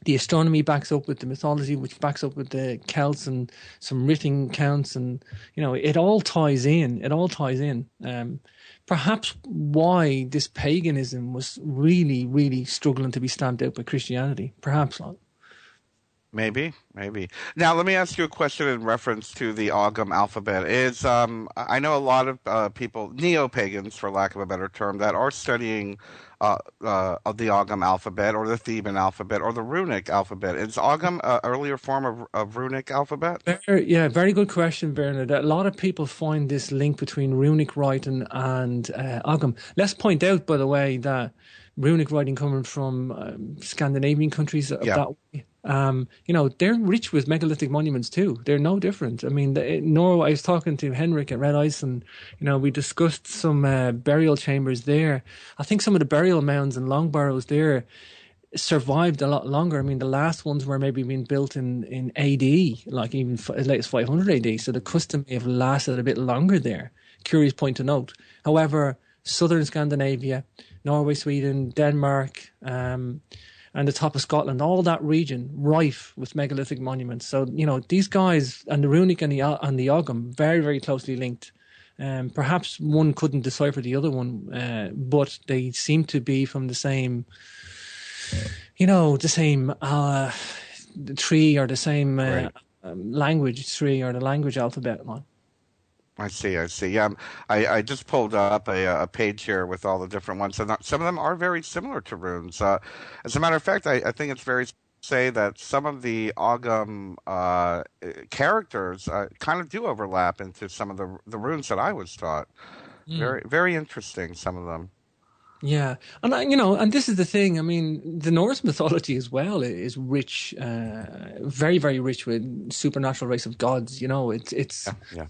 the astronomy backs up with the mythology, which backs up with the Celts and some written accounts, and, you know, it all ties in. It all ties in. Perhaps why this paganism was really, really struggling to be stamped out by Christianity. Perhaps. Maybe. Now, let me ask you a question in reference to the Ogham alphabet. I know a lot of people, neo-pagans, for lack of a better term, that are studying of the Ogham alphabet, or the Theban alphabet, or the runic alphabet. Is Ogham an earlier form of runic alphabet? Very good question, Bernard. A lot of people find this link between runic writing and Ogham. Let's point out, by the way, that runic writing coming from Scandinavian countries that way. You know, they're rich with megalithic monuments too. They're no different. I mean, Norway, I was talking to Henrik at Red Ice, and, you know, we discussed some burial chambers there. I think some of the burial mounds and long barrows there survived a lot longer. I mean, the last ones were maybe being built in AD, like even as late as 500 AD. So the custom may have lasted a bit longer there. Curious point to note. However, southern Scandinavia, Norway, Sweden, Denmark, and the top of Scotland, all that region rife with megalithic monuments. So, you know, these guys, and the runic and the Ogham, very, very closely linked. Perhaps one couldn't decipher the other one, but they seem to be from the same the same the tree or the same Right. language tree or the language alphabet on. I see. I see. Yeah, I just pulled up a page here with all the different ones, and some of them are very similar to runes. As a matter of fact, I think it's very say that some of the Ogham characters kind of do overlap into some of the runes that I was taught. Mm. Very very interesting. Some of them. Yeah, and and this is the thing. I mean, the Norse mythology as well is rich, very, very rich with supernatural race of gods. It's Yeah.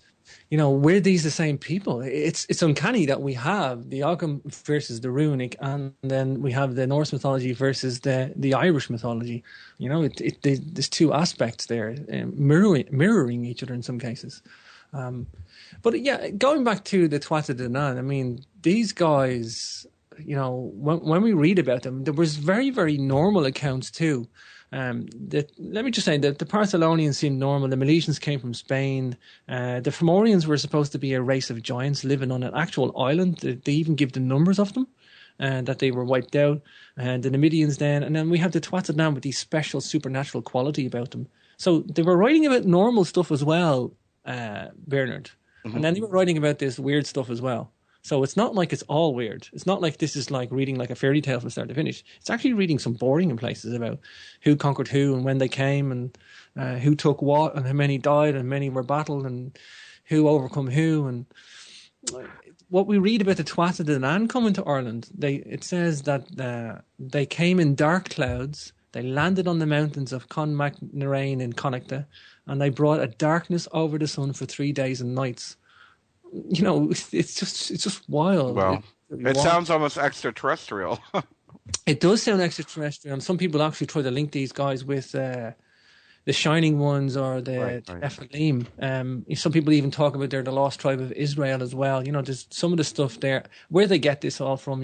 Yeah. we're these the same people. It's uncanny that we have the Ogham versus the Runic, and then we have the Norse mythology versus the Irish mythology. There's two aspects there, mirroring each other in some cases. Um, but yeah, going back to the Tuatha De Danann, I mean, these guys, when we read about them, there was very, very normal accounts too. Let me just say that the Partholonians seemed normal. The Milesians came from Spain. The Fomorians were supposed to be a race of giants living on an actual island. They even give the numbers of them, and that they were wiped out. And the Numidians then, and then we have the Tuatha De Danann with these special supernatural quality about them. So they were writing about normal stuff as well, Bernard, and then they were writing about this weird stuff as well. So it's not like it's all weird. It's not like this is like reading like a fairy tale from start to finish. It's actually reading some boring in places about who conquered who and when they came and who took what and how many died and many were battled and who overcome who. And what we read about the Tuatha De Danann coming to Ireland, it says that they came in dark clouds. They landed on the mountains of Conmacnarain in Connacht, and they brought a darkness over the sun for 3 days and nights. It's just wild. Well, Really it wild. sounds almost extraterrestrial. It does sound extraterrestrial, and some people actually try to link these guys with the Shining Ones or Right. the Right. Nephilim. Some people even talk about they're the lost tribe of Israel as well. There's some of the stuff there. Where they get this all from,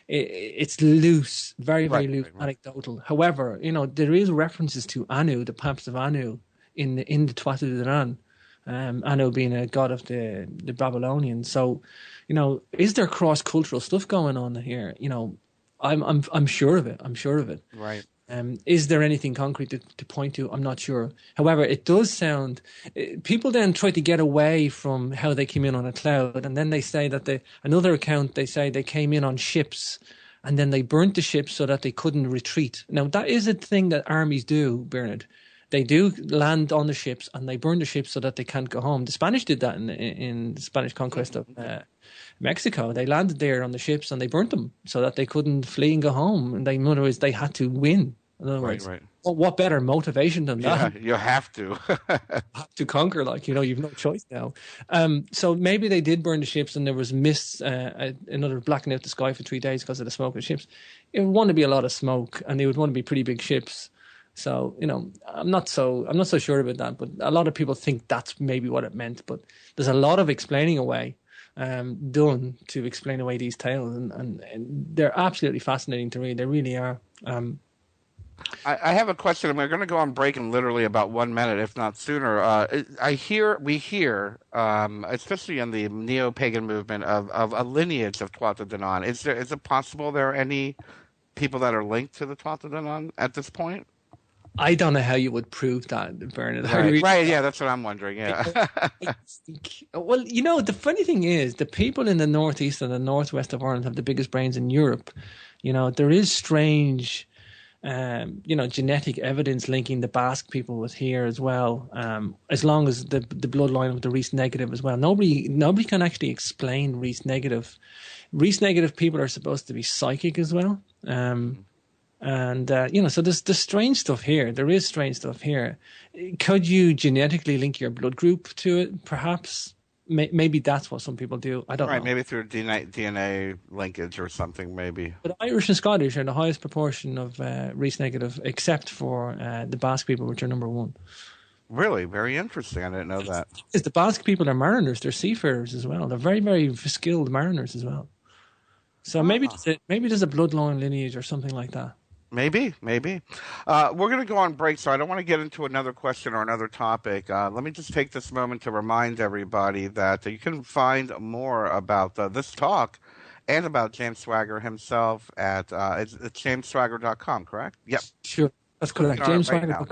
it's loose, very, very Right. loose, Right. Right. anecdotal. However, there is references to Anu, the Pamps of Anu, in the Tuatha De Danann. Anu being a god of the Babylonians. So, is there cross cultural stuff going on here? I'm sure of it. I'm sure of it. Right. Is there anything concrete to point to? I'm not sure. However, it does sound. People then try to get away from how they came in on a cloud, and then they say that another account they say they came in on ships, and then they burnt the ships so that they couldn't retreat. Now that is a thing that armies do, Bernard. They do land on the ships and they burn the ships so that they can't go home. The Spanish did that in the Spanish conquest of Mexico. They landed there on the ships and they burnt them so that they couldn't flee and go home. And in other words, they had to win. In other Right. words, Right. well, what better motivation than Yeah. that? You have to. Have to conquer, you've no choice now. So maybe they did burn the ships and there was mists, another blacking out the sky for 3 days because of the smoke of the ships. It would want to be a lot of smoke and they would want to be pretty big ships. So, I'm not so sure about that, but a lot of people think that's maybe what it meant. But there's a lot of explaining away done to explain away these tales, and they're absolutely fascinating to read. They really are. I have a question, and we're going to go on break in literally about 1 minute, if not sooner. We hear, especially in the neo-pagan movement, of a lineage of Tuatha De Danann. Is it possible there are any people that are linked to the Tuatha De Danann at this point? I don't know how you would prove that, Bernard. Right, right, yeah, that's what I'm wondering. Yeah. Well, the funny thing is, the people in the northeast and the northwest of Ireland have the biggest brains in Europe. There is strange, genetic evidence linking the Basque people with here as well. As long as the bloodline of the Rhys negative as well. Nobody can actually explain Rhys negative. Rhys negative people are supposed to be psychic as well. And so there's strange stuff here. There is strange stuff here. Could you genetically link your blood group to it? Perhaps. Maybe that's what some people do. I don't know. Right, maybe through DNA linkage or something, maybe. But Irish and Scottish are the highest proportion of Rhys negative, except for the Basque people, which are number one. Really? Very interesting. I didn't know that. Because the Basque people are mariners. They're seafarers as well. They're very, very skilled mariners as well. So maybe there's a bloodline lineage or something like that. Maybe. We're going to go on break, so I don't want to get into another question or another topic. Let me just take this moment to remind everybody that you can find more about this talk and about James Swagger himself at it's jamesswagger.com, correct? Yep. Sure, that's correct. Clicking on it James right Swagger. now.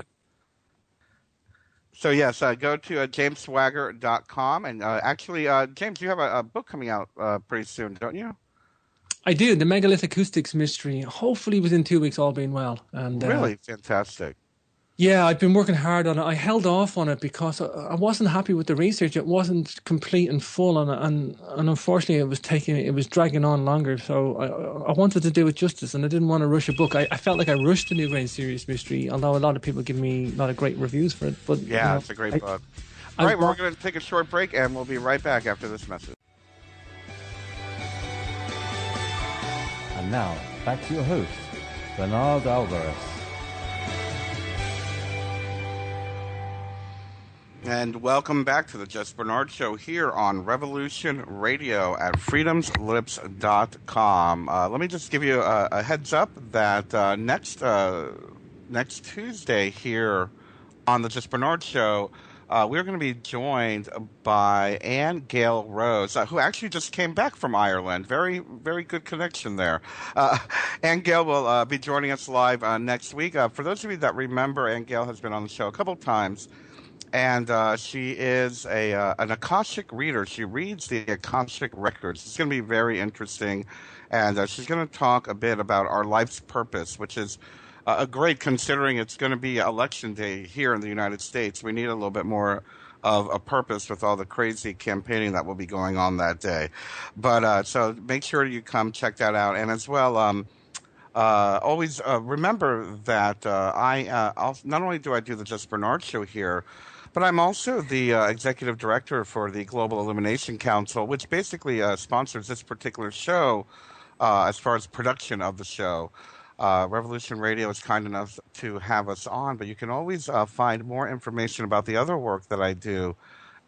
So yes, go to jamesswagger.com, and actually, James, you have a book coming out pretty soon, don't you? I do. The Megalith Acoustics Mystery. Hopefully within 2 weeks, all being well. And Really fantastic. yeah, I've been working hard on it. I held off on it because I wasn't happy with the research. It wasn't complete and full, and unfortunately, it was dragging on longer. So I wanted to do it justice, and I didn't want to rush a book. I felt like I rushed the New Grain Serious Mystery, although a lot of people give me a lot of great reviews for it. But yeah, it's a great book. All right, well, we're going to take a short break, and we'll be right back after this message. And now, back to your host, Bernard Alvarez. And welcome back to the Just Bernard Show here on Revolution Radio at freedomslips.com. Let me just give you a heads up that next Tuesday here on the Just Bernard Show, we're going to be joined by Anne Gail Rose, who actually just came back from Ireland. Very, very good connection there. Anne Gail will be joining us live next week. For those of you that remember, Anne Gail has been on the show a couple times. And she is an Akashic reader. She reads the Akashic records. It's going to be very interesting. And she's going to talk a bit about our life's purpose, which is great considering it's going to be election day here in the United States. We need a little bit more of a purpose with all the crazy campaigning that will be going on that day. But so make sure you come check that out. And as well, always remember that not only do I do the Just Bernard Show here, but I'm also the executive director for the Global Illumination Council, which basically sponsors this particular show as far as production of the show. Revolution Radio is kind enough to have us on, but you can always find more information about the other work that I do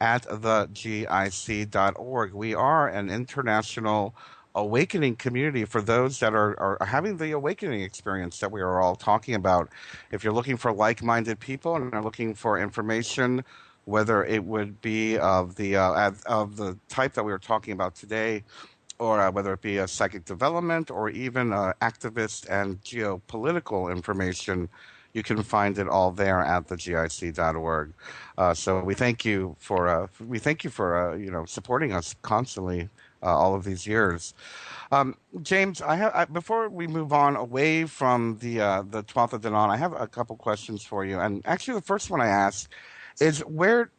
at thegic.org. We are an international awakening community for those that are having the awakening experience that we are all talking about. If you're looking for like-minded people and are looking for information, whether it would be of the type that we were talking about today, or whether it be a psychic development or even activist and geopolitical information, you can find it all there at thegic.org. So we thank you for supporting us constantly all of these years. James, before we move on away from the 12th of Danan, I have a couple questions for you. And actually, the first one I asked is where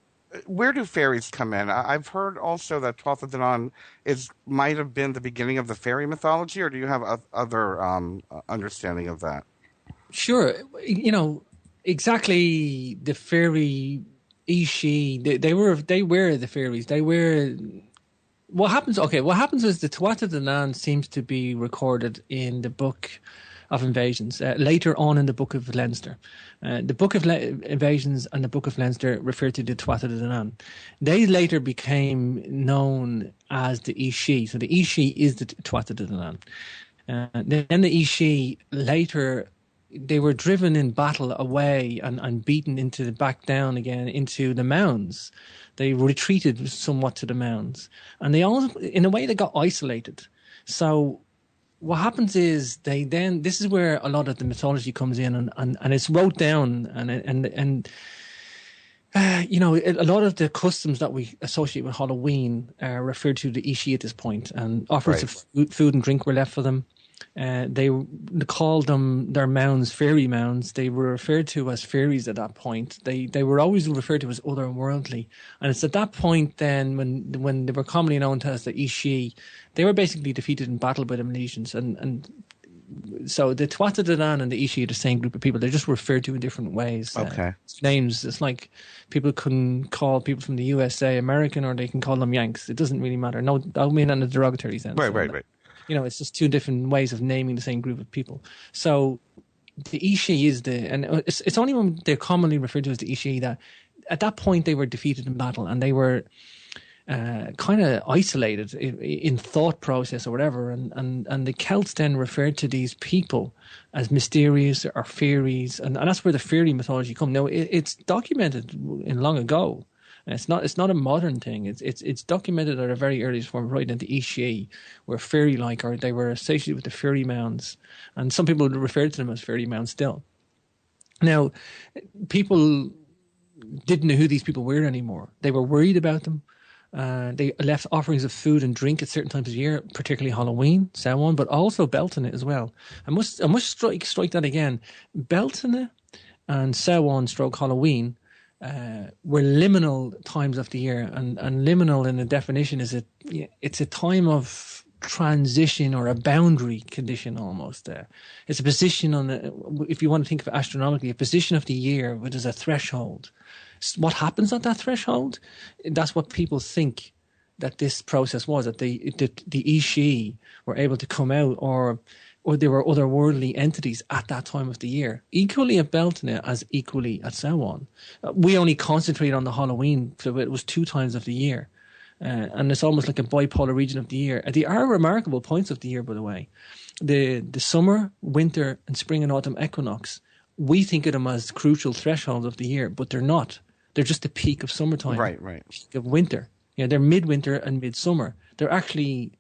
do fairies come in? I've heard also that 12th of Danan might have been the beginning of the fairy mythology, or do you have other understanding of that? Sure. Exactly the fairy Ishi, they were the fairies. They were. What happens is the Tuatha De Danann seems to be recorded in the Book of Invasions, later on in the Book of Leinster. The Book of Invasions and the Book of Leinster refer to the Tuatha De Danann. They later became known as the Ishi. So the Ishi is the Tuatha De Danann. Then the Ishi later, they were driven in battle away and beaten back down again into the mounds. They retreated somewhat to the mounds, and in a way, they got isolated. So what happens is this is where a lot of the mythology comes in, and it's wrote down, and a lot of the customs that we associate with Halloween are referred to the Ishi at this point, and offers of food and drink were left for them. They called them their mounds, fairy mounds. They were referred to as fairies at that point. They were always referred to as otherworldly. And it's at that point then when they were commonly known as the Ishi, they were basically defeated in battle by the Milesians. And so the Tuatha De Danann and the Ishi are the same group of people. They're just referred to in different ways. Okay. Names, it's like people can call people from the USA American, or they can call them Yanks. It doesn't really matter. No, I don't mean in a derogatory sense. Right. It's just two different ways of naming the same group of people. So the Ishi and it's only when they're commonly referred to as the Ishi that at that point they were defeated in battle, and they were kind of isolated in thought process or whatever. And the Celts then referred to these people as mysterious or fairies, and that's where the fairy mythology comes. Now, it's documented in long ago. It's not a modern thing. It's documented at a very early form, right in the Ishi, were fairy-like, or they were associated with the fairy mounds, and some people refer to them as fairy mounds still. Now, people didn't know who these people were anymore. They were worried about them. They left offerings of food and drink at certain times of year, particularly Halloween, Samhain, but also Beltane as well. I must strike that again. Beltane and Samhain / Halloween were liminal times of the year, and liminal in the definition is it's a time of transition or a boundary condition almost. It's a position if you want to think of it astronomically, a position of the year where there's a threshold. What happens at that threshold? That's what people think that this process was, that the Ishi were able to come out, or there were otherworldly entities at that time of the year, equally at Beltane as equally at Samhain. We only concentrate on the Halloween, so it was 2 times of the year. And it's almost like a bipolar region of the year. They are remarkable points of the year, by the way. The summer, winter, and spring and autumn equinox, we think of them as crucial thresholds of the year, but they're not. They're just the peak of summertime. Right. Peak of winter. They're midwinter and midsummer. They're actually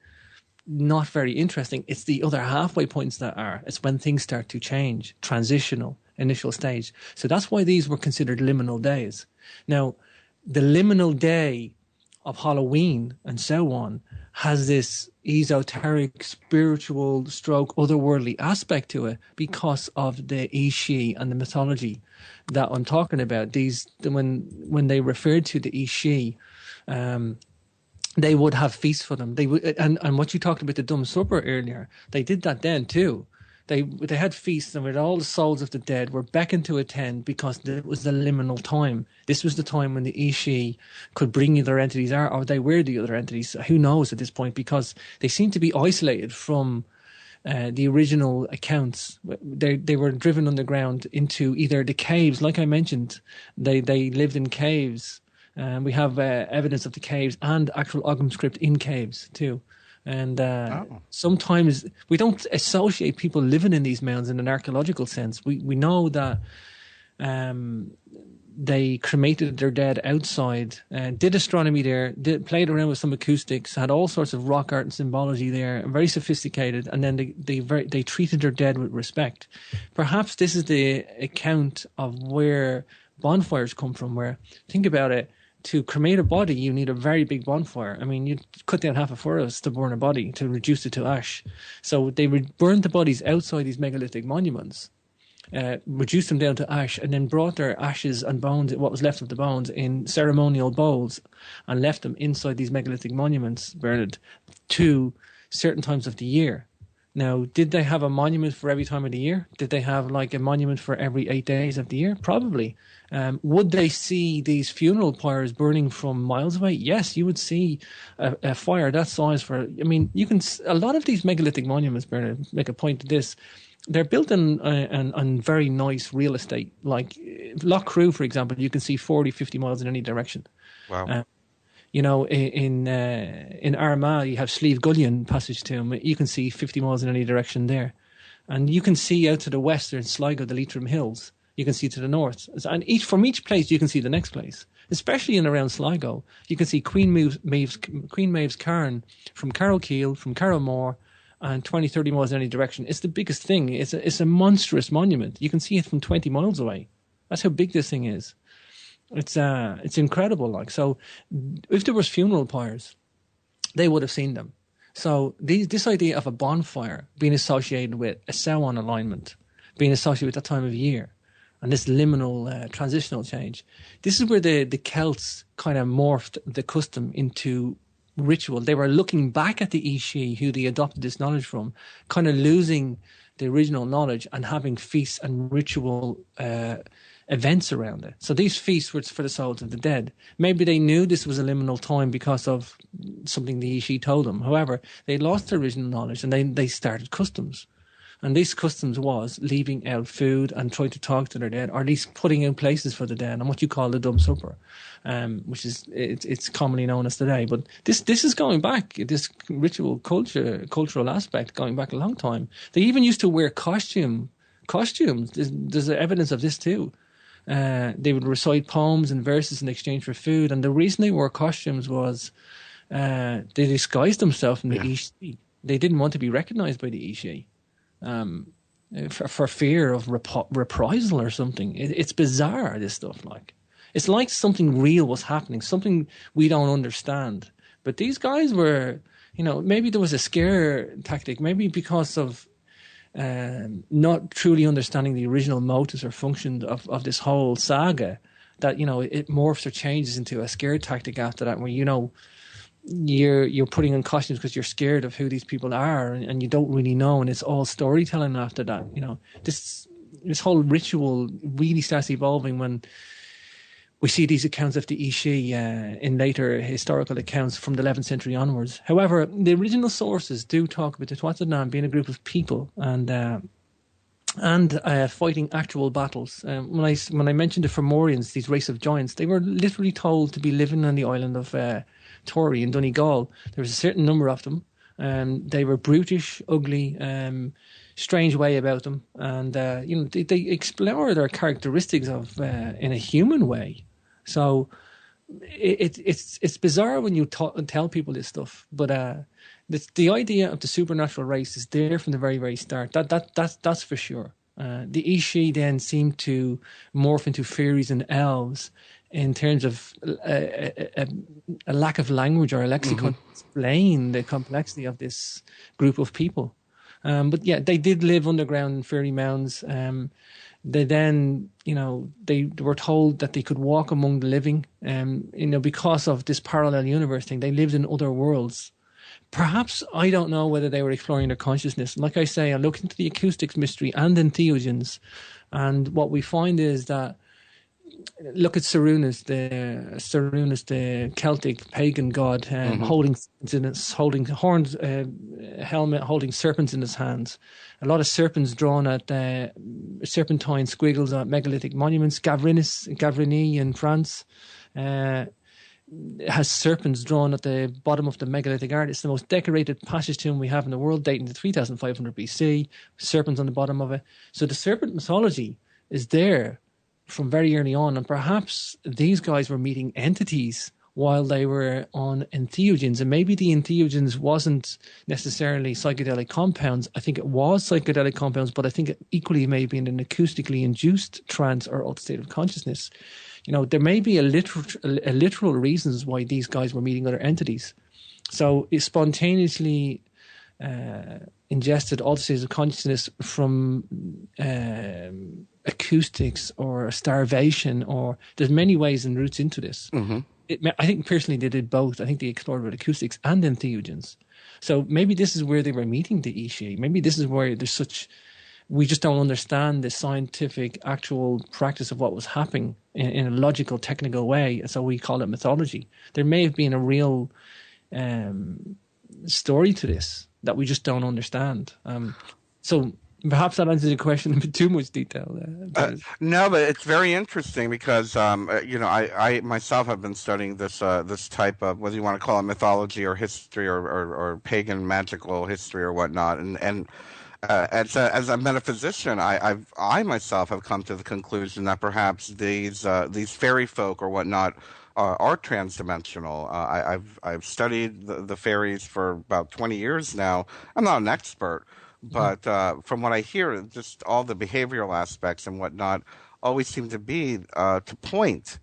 not very interesting. It's the other halfway points that are. It's when things start to change, transitional, initial stage. So that's why these were considered liminal days. Now, the liminal day of Halloween and so on has this esoteric, spiritual / otherworldly aspect to it because of the Ishi and the mythology that I'm talking about. When they referred to the Ishi, they would have feasts for them. They would, and what you talked about, the Dumb Supper earlier, they did that then too. They had feasts, and with all the souls of the dead were beckoned to attend, because it was the liminal time. This was the time when the Ishi could bring other entities, or they were the other entities. Who knows at this point, because they seem to be isolated from the original accounts. They were driven underground into either the caves, like I mentioned. They lived in caves. We have evidence of the caves and actual Ogham script in caves too. And sometimes we don't associate people living in these mounds in an archaeological sense. We know that they cremated their dead outside, did astronomy there, played around with some acoustics, had all sorts of rock art and symbology there, very sophisticated, and then they treated their dead with respect. Perhaps this is the account of where bonfires come from, where, think about it, to cremate a body, you need a very big bonfire. I mean, you cut down half a forest to burn a body, to reduce it to ash. So they burned the bodies outside these megalithic monuments, reduced them down to ash, and then brought their ashes and bones, what was left of the bones, in ceremonial bowls, and left them inside these megalithic monuments, Bernard, to certain times of the year. Now, did they have a monument for every time of the year? Did they have like a monument for every 8 days of the year? Probably. Would they see these funeral pyres burning from miles away? Yes, you would see a fire that size for. I mean, a lot of these megalithic monuments, Bernard, make a point to this. They're built on very nice real estate. Like Lough Crew, for example, you can see 40, 50 miles in any direction. Wow. In Armagh, you have Slieve Gullion Passage to him. You can see 50 miles in any direction there. And you can see out to the west, there in Sligo, the Leitrim Hills. You can see to the north. And from each place, you can see the next place. Especially in around Sligo, you can see Queen Maeve's Cairn from Carrowkeel, from Carrowmore, and 20, 30 miles in any direction. It's the biggest thing. It's a monstrous monument. You can see it from 20 miles away. That's how big this thing is. It's incredible. Like, so if there was funeral pyres, they would have seen them. So this idea of a bonfire being associated with a Samhain alignment, being associated with that time of year, and this liminal transitional change, this is where the Celts kind of morphed the custom into ritual. They were looking back at the Ishi, who they adopted this knowledge from, kind of losing the original knowledge and having feasts and ritual events around it. So these feasts were for the souls of the dead. Maybe they knew this was a liminal time because of something the Ishi told them. However, they lost their original knowledge, and they started customs. And these customs was leaving out food and trying to talk to their dead, or at least putting out places for the dead, and what you call the Dumb Supper, which is it's commonly known as today. But this is going back, this ritual cultural aspect going back a long time. They even used to wear costumes. There's evidence of this too. They would recite poems and verses in exchange for food. And the reason they wore costumes was they disguised themselves in the Ishi. They didn't want to be recognized by the Ishi for fear of reprisal or something. It's bizarre, this stuff. It's like something real was happening, something we don't understand. But these guys were, maybe there was a scare tactic, maybe because of not truly understanding the original motives or functions of this whole saga, that it morphs or changes into a scare tactic after that, where you're putting on costumes because you're scared of who these people are, and you don't really know, and it's all storytelling after that. This whole ritual really starts evolving when we see these accounts of the Ishi in later historical accounts from the 11th century onwards. However, the original sources do talk about the Tuatha Dé Danann being a group of people and fighting actual battles. When I mentioned the Fomorians, these race of giants, they were literally told to be living on the island of Tory in Donegal. There was a certain number of them. They were brutish, ugly, strange way about them, and they explore their characteristics of in a human way. So it's bizarre when you tell people this stuff, but the idea of the supernatural race is there from the very, very start. That's for sure. The Ishi then seem to morph into fairies and elves in terms of a lack of language or a lexicon to explain the complexity of this group of people. But yeah, they did live underground in fairy mounds. They then, they were told that they could walk among the living. Because of this parallel universe thing, they lived in other worlds. Perhaps, I don't know whether they were exploring their consciousness. Like I say, I looked into the acoustics mystery and entheogens, and what we find is that, look at Cernunnos, the Celtic pagan god, holding horns, helmet, holding serpents in his hands. A lot of serpents drawn at serpentine squiggles at megalithic monuments. Gavrini in France has serpents drawn at the bottom of the megalithic art. It's the most decorated passage tomb we have in the world, dating to 3500 BC. Serpents on the bottom of it. So the serpent mythology is there from very early on, and perhaps these guys were meeting entities while they were on entheogens, and maybe the entheogens wasn't necessarily psychedelic compounds. I think it was psychedelic compounds, but I think it equally may be in an acoustically induced trance or altered state of consciousness. There may be a literal reasons why these guys were meeting other entities. So it spontaneously ingested altered states of consciousness from acoustics or starvation, or there's many ways and routes into this. I think personally they did both. I think they explored with acoustics and entheogens. So maybe this is where they were meeting the Ishi. Maybe this is where we just don't understand the scientific actual practice of what was happening in a logical, technical way. So we call it mythology. There may have been a real story to this that we just don't understand. So perhaps that answers your question in too much detail. No, but it's very interesting because I myself have been studying this type of, whether you want to call it mythology or history or pagan magical history or whatnot, and as a metaphysician, I myself have come to the conclusion that perhaps these fairy folk or whatnot are transdimensional. I've studied the fairies for about 20 years now. I'm not an expert, but from what I hear, just all the behavioral aspects and whatnot always seem to be to point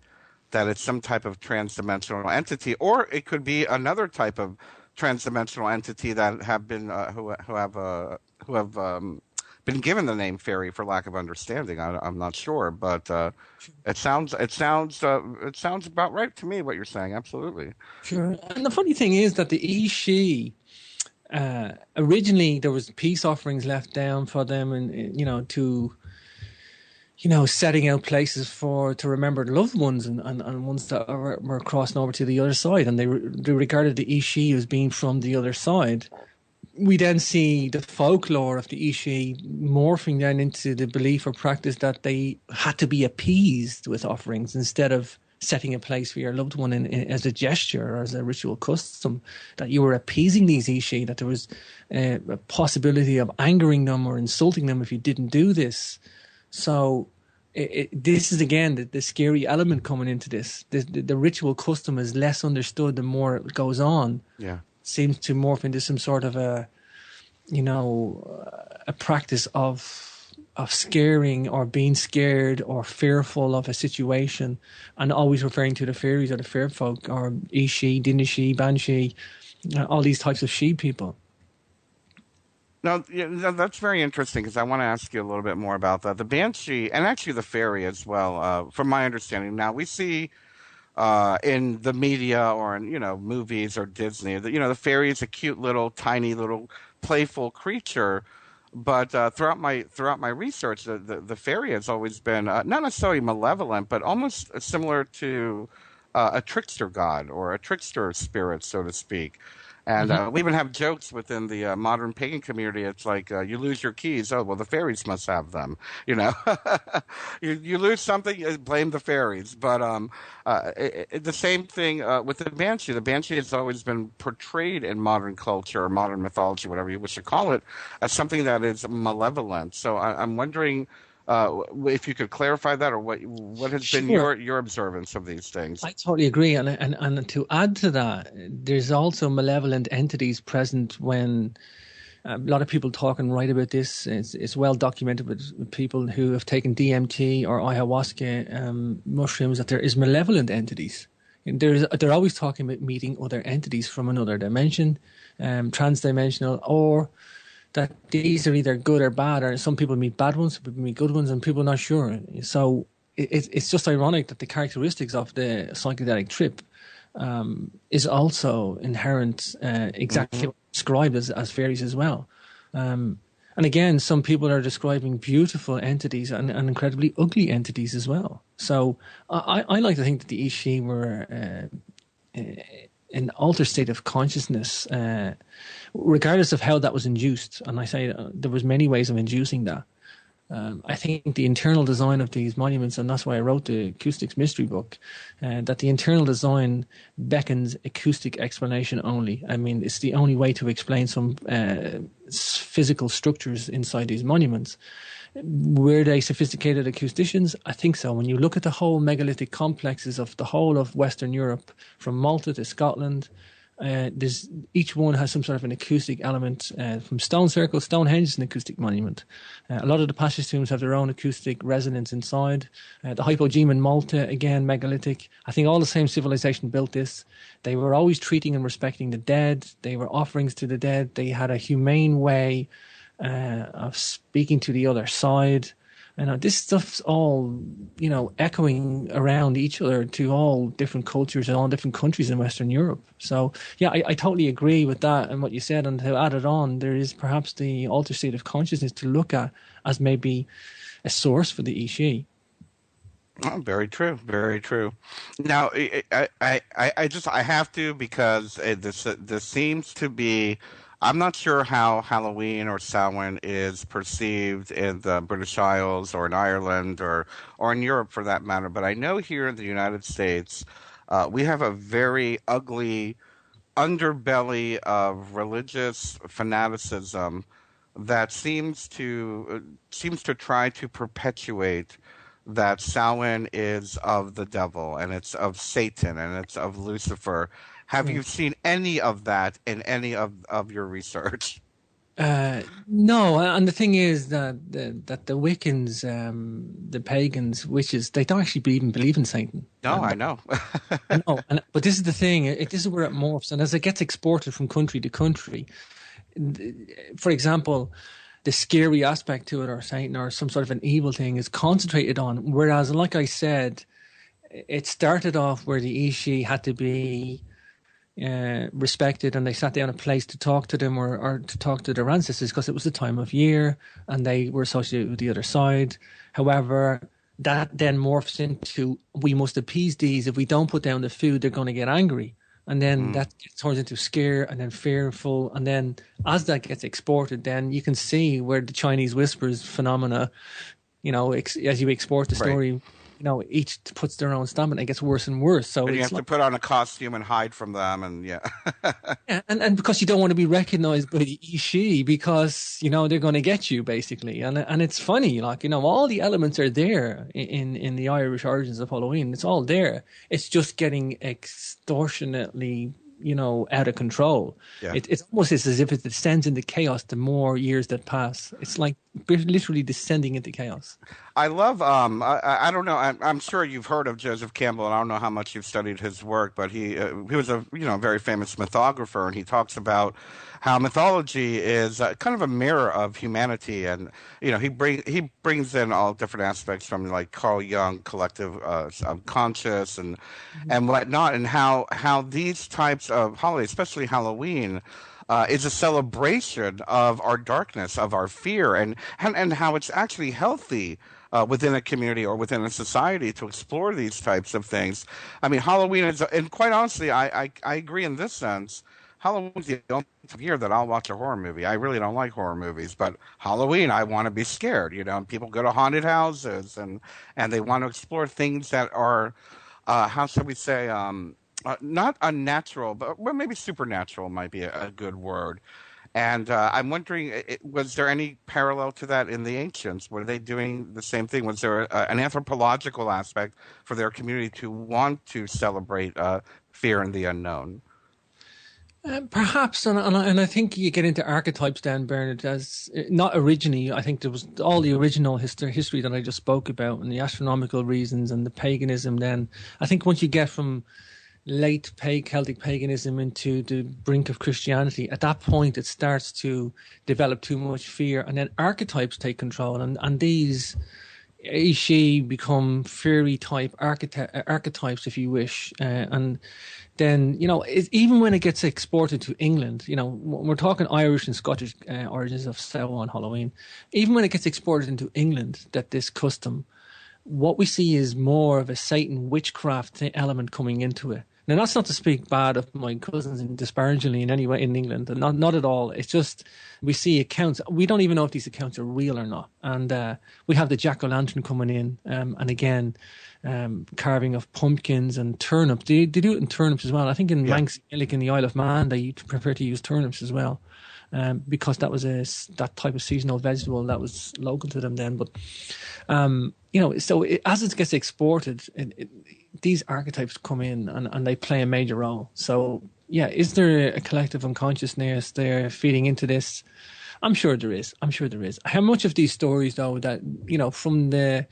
that it's some type of transdimensional entity, or it could be another type of transdimensional entity that have been who have been given the name fairy for lack of understanding. I'm not sure, but it sounds about right to me what you're saying. Absolutely. Sure. And the funny thing is that the Ishi, originally there was peace offerings left down for them, and setting out places to remember loved ones and ones that were crossing over to the other side, and they regarded the Ishi as being from the other side. We then see the folklore of the Ishi morphing then into the belief or practice that they had to be appeased with offerings instead of setting a place for your loved one as a gesture or as a ritual custom, that you were appeasing these Ishi, that there was a possibility of angering them or insulting them if you didn't do this. So this is again the scary element coming into this. The ritual custom is less understood the more it goes on. Yeah. Seems to morph into some sort of a practice of scaring or being scared or fearful of a situation, and always referring to the fairies or the fair folk or Ishi, Dinishi, Banshee, all these types of she people. No, yeah, that's very interesting because I want to ask you a little bit more about that. The Banshee and actually the fairy as well, from my understanding. Now, we see in the media or in, movies or Disney, that, the fairy is a cute little, tiny little, playful creature. But throughout my research, the fairy has always been not necessarily malevolent, but almost similar to a trickster god or a trickster spirit, so to speak. And we even have jokes within the modern pagan community. It's like you lose your keys. Oh, well, the fairies must have them. You lose something, you blame the fairies. But the same thing with the banshee. The banshee has always been portrayed in modern culture or modern mythology, whatever you wish to call it, as something that is malevolent. So I'm wondering if you could clarify that, or what has been your observance of these things. I totally agree, and to add to that, there's also malevolent entities present when a lot of people talk and write about this. It's well documented with people who have taken DMT or ayahuasca mushrooms that there is malevolent entities. They're always talking about meeting other entities from another dimension, transdimensional, or that these are either good or bad, or some people meet bad ones, some people meet good ones, and people are not sure. So it's just ironic that the characteristics of the psychedelic trip is also inherent, exactly described as fairies as well. And again, some people are describing beautiful entities and incredibly ugly entities as well. So I like to think that the Ishi were an altered state of consciousness, regardless of how that was induced. And I say there was many ways of inducing that. I think the internal design of these monuments, and that's why I wrote the Acoustics Mystery Book, that the internal design beckons acoustic explanation only. I mean, it's the only way to explain some physical structures inside these monuments. Were they sophisticated acousticians? I think so. When you look at the whole megalithic complexes of the whole of Western Europe, from Malta to Scotland, each one has some sort of an acoustic element. From Stone Circle, Stonehenge is an acoustic monument. A lot of the passage tombs have their own acoustic resonance inside. The Hypogeme in Malta, again, megalithic. I think all the same civilization built this. They were always treating and respecting the dead. They were offerings to the dead. They had a humane way of speaking to the other side. And this stuff's all, echoing around each other to all different cultures and all different countries in Western Europe. So, yeah, I totally agree with that and what you said. And to add it on, there is perhaps the altered state of consciousnness to look at as maybe a source for the Ishi. Oh, very true. Very true. Now, I have to, because this seems to be. I'm not sure how Halloween or Samhain is perceived in the British Isles or in Ireland or in Europe for that matter, but I know here in the United States we have a very ugly underbelly of religious fanaticism that seems to try to perpetuate that Samhain is of the devil and it's of Satan and it's of Lucifer. Have you seen any of that in any of your research? No, and the thing is that the Wiccans, the pagans, witches, they don't actually even believe in Satan. No, I know. I know, but this is the thing. This is where it morphs, and as it gets exported from country to country, for example, the scary aspect to it, or Satan, or some sort of an evil thing, is concentrated on. Whereas, like I said, it started off where the Ishi had to be respected, and they sat down a place to talk to them or to talk to their ancestors because it was the time of year and they were associated with the other side. However, that then morphs into, we must appease these. If we don't put down the food, they're going to get angry. And then that turns into scare and then fearful. And then as that gets exported, then you can see where the Chinese whispers phenomena, as you export the story, each puts their own stamp and it gets worse and worse. So And you it's have to put on a costume and hide from them, and yeah. yeah, and because you don't want to be recognized by the Ishi because they're going to get you basically, and it's funny, like all the elements are there in the Irish origins of Halloween. It's all there. It's just getting extortionately out of control. Yeah. It's almost as if it descends into chaos the more years that pass. It's like literally descending into chaos. I love. I don't know. I'm sure you've heard of Joseph Campbell, and I don't know how much you've studied his work, but he was a very famous mythographer, and he talks about how mythology is kind of a mirror of humanity, and he brings in all different aspects from like Carl Jung, collective subconscious, and whatnot, and how these types of holidays, especially Halloween, is a celebration of our darkness, of our fear, and how it's actually healthy within a community or within a society to explore these types of things. I mean, Halloween is, and quite honestly, I agree in this sense. Halloween's the only time of year that I'll watch a horror movie. I really don't like horror movies, but Halloween, I want to be scared. And people go to haunted houses and they want to explore things that are, how shall we say, not unnatural, but well, maybe supernatural might be a good word. And I'm wondering, was there any parallel to that in the ancients? Were they doing the same thing? Was there an anthropological aspect for their community to want to celebrate fear and the unknown? Perhaps, and I think you get into archetypes then, Bernard, as not originally. I think there was all the original history that I just spoke about, and the astronomical reasons and the paganism. Then I think once you get from late Celtic paganism into the brink of Christianity, at that point it starts to develop too much fear, and then archetypes take control, and these Ishi become fairy type archetypes, if you wish, and then even when it gets exported to England, we're talking Irish and Scottish origins of Samhain Halloween. Even when it gets exported into England, that this custom, what we see is more of a Satan witchcraft element coming into it. Now, that's not to speak bad of my cousins and disparagingly in any way in England, not at all. It's just we see accounts. We don't even know if these accounts are real or not. And we have the jack-o'-lantern coming in, and again, carving of pumpkins and turnips. They do it in turnips as well. I think in Manx Gaelic in the Isle of Man, they prefer to use turnips as well, because that was that type of seasonal vegetable that was local to them then. But so as it gets exported, these archetypes come in and they play a major role. So, is there a collective unconsciousness there feeding into this? I'm sure there is. How much of these stories, though, that, from the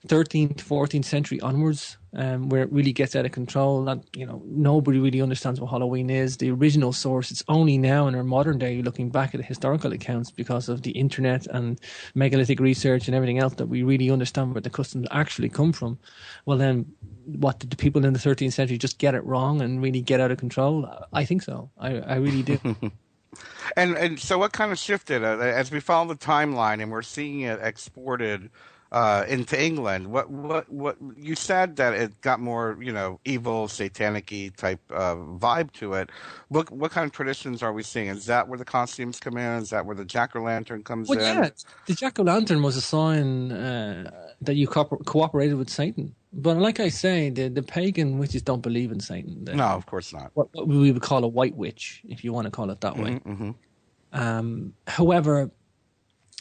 13th, 14th century onwards, where it really gets out of control, that, nobody really understands what Halloween is. The original source, it's only now in our modern day, looking back at the historical accounts because of the internet and megalithic research and everything else, that we really understand where the customs actually come from. Well, then, what, did the people in the 13th century just get it wrong and really get out of control? I think so. I really do. And so what kind of shifted as we follow the timeline and we're seeing it exported into England? What you said that it got more, evil, satanic-y type vibe to it. What kind of traditions are we seeing? Is that where the costumes come in? Is that where the jack-o'-lantern comes in? Yeah, the jack-o'-lantern was a sign that you cooperated with Satan. But like I say, the pagan witches don't believe in Satan. No, of course not. What we would call a white witch, if you want to call it that way. Mm-hmm. However,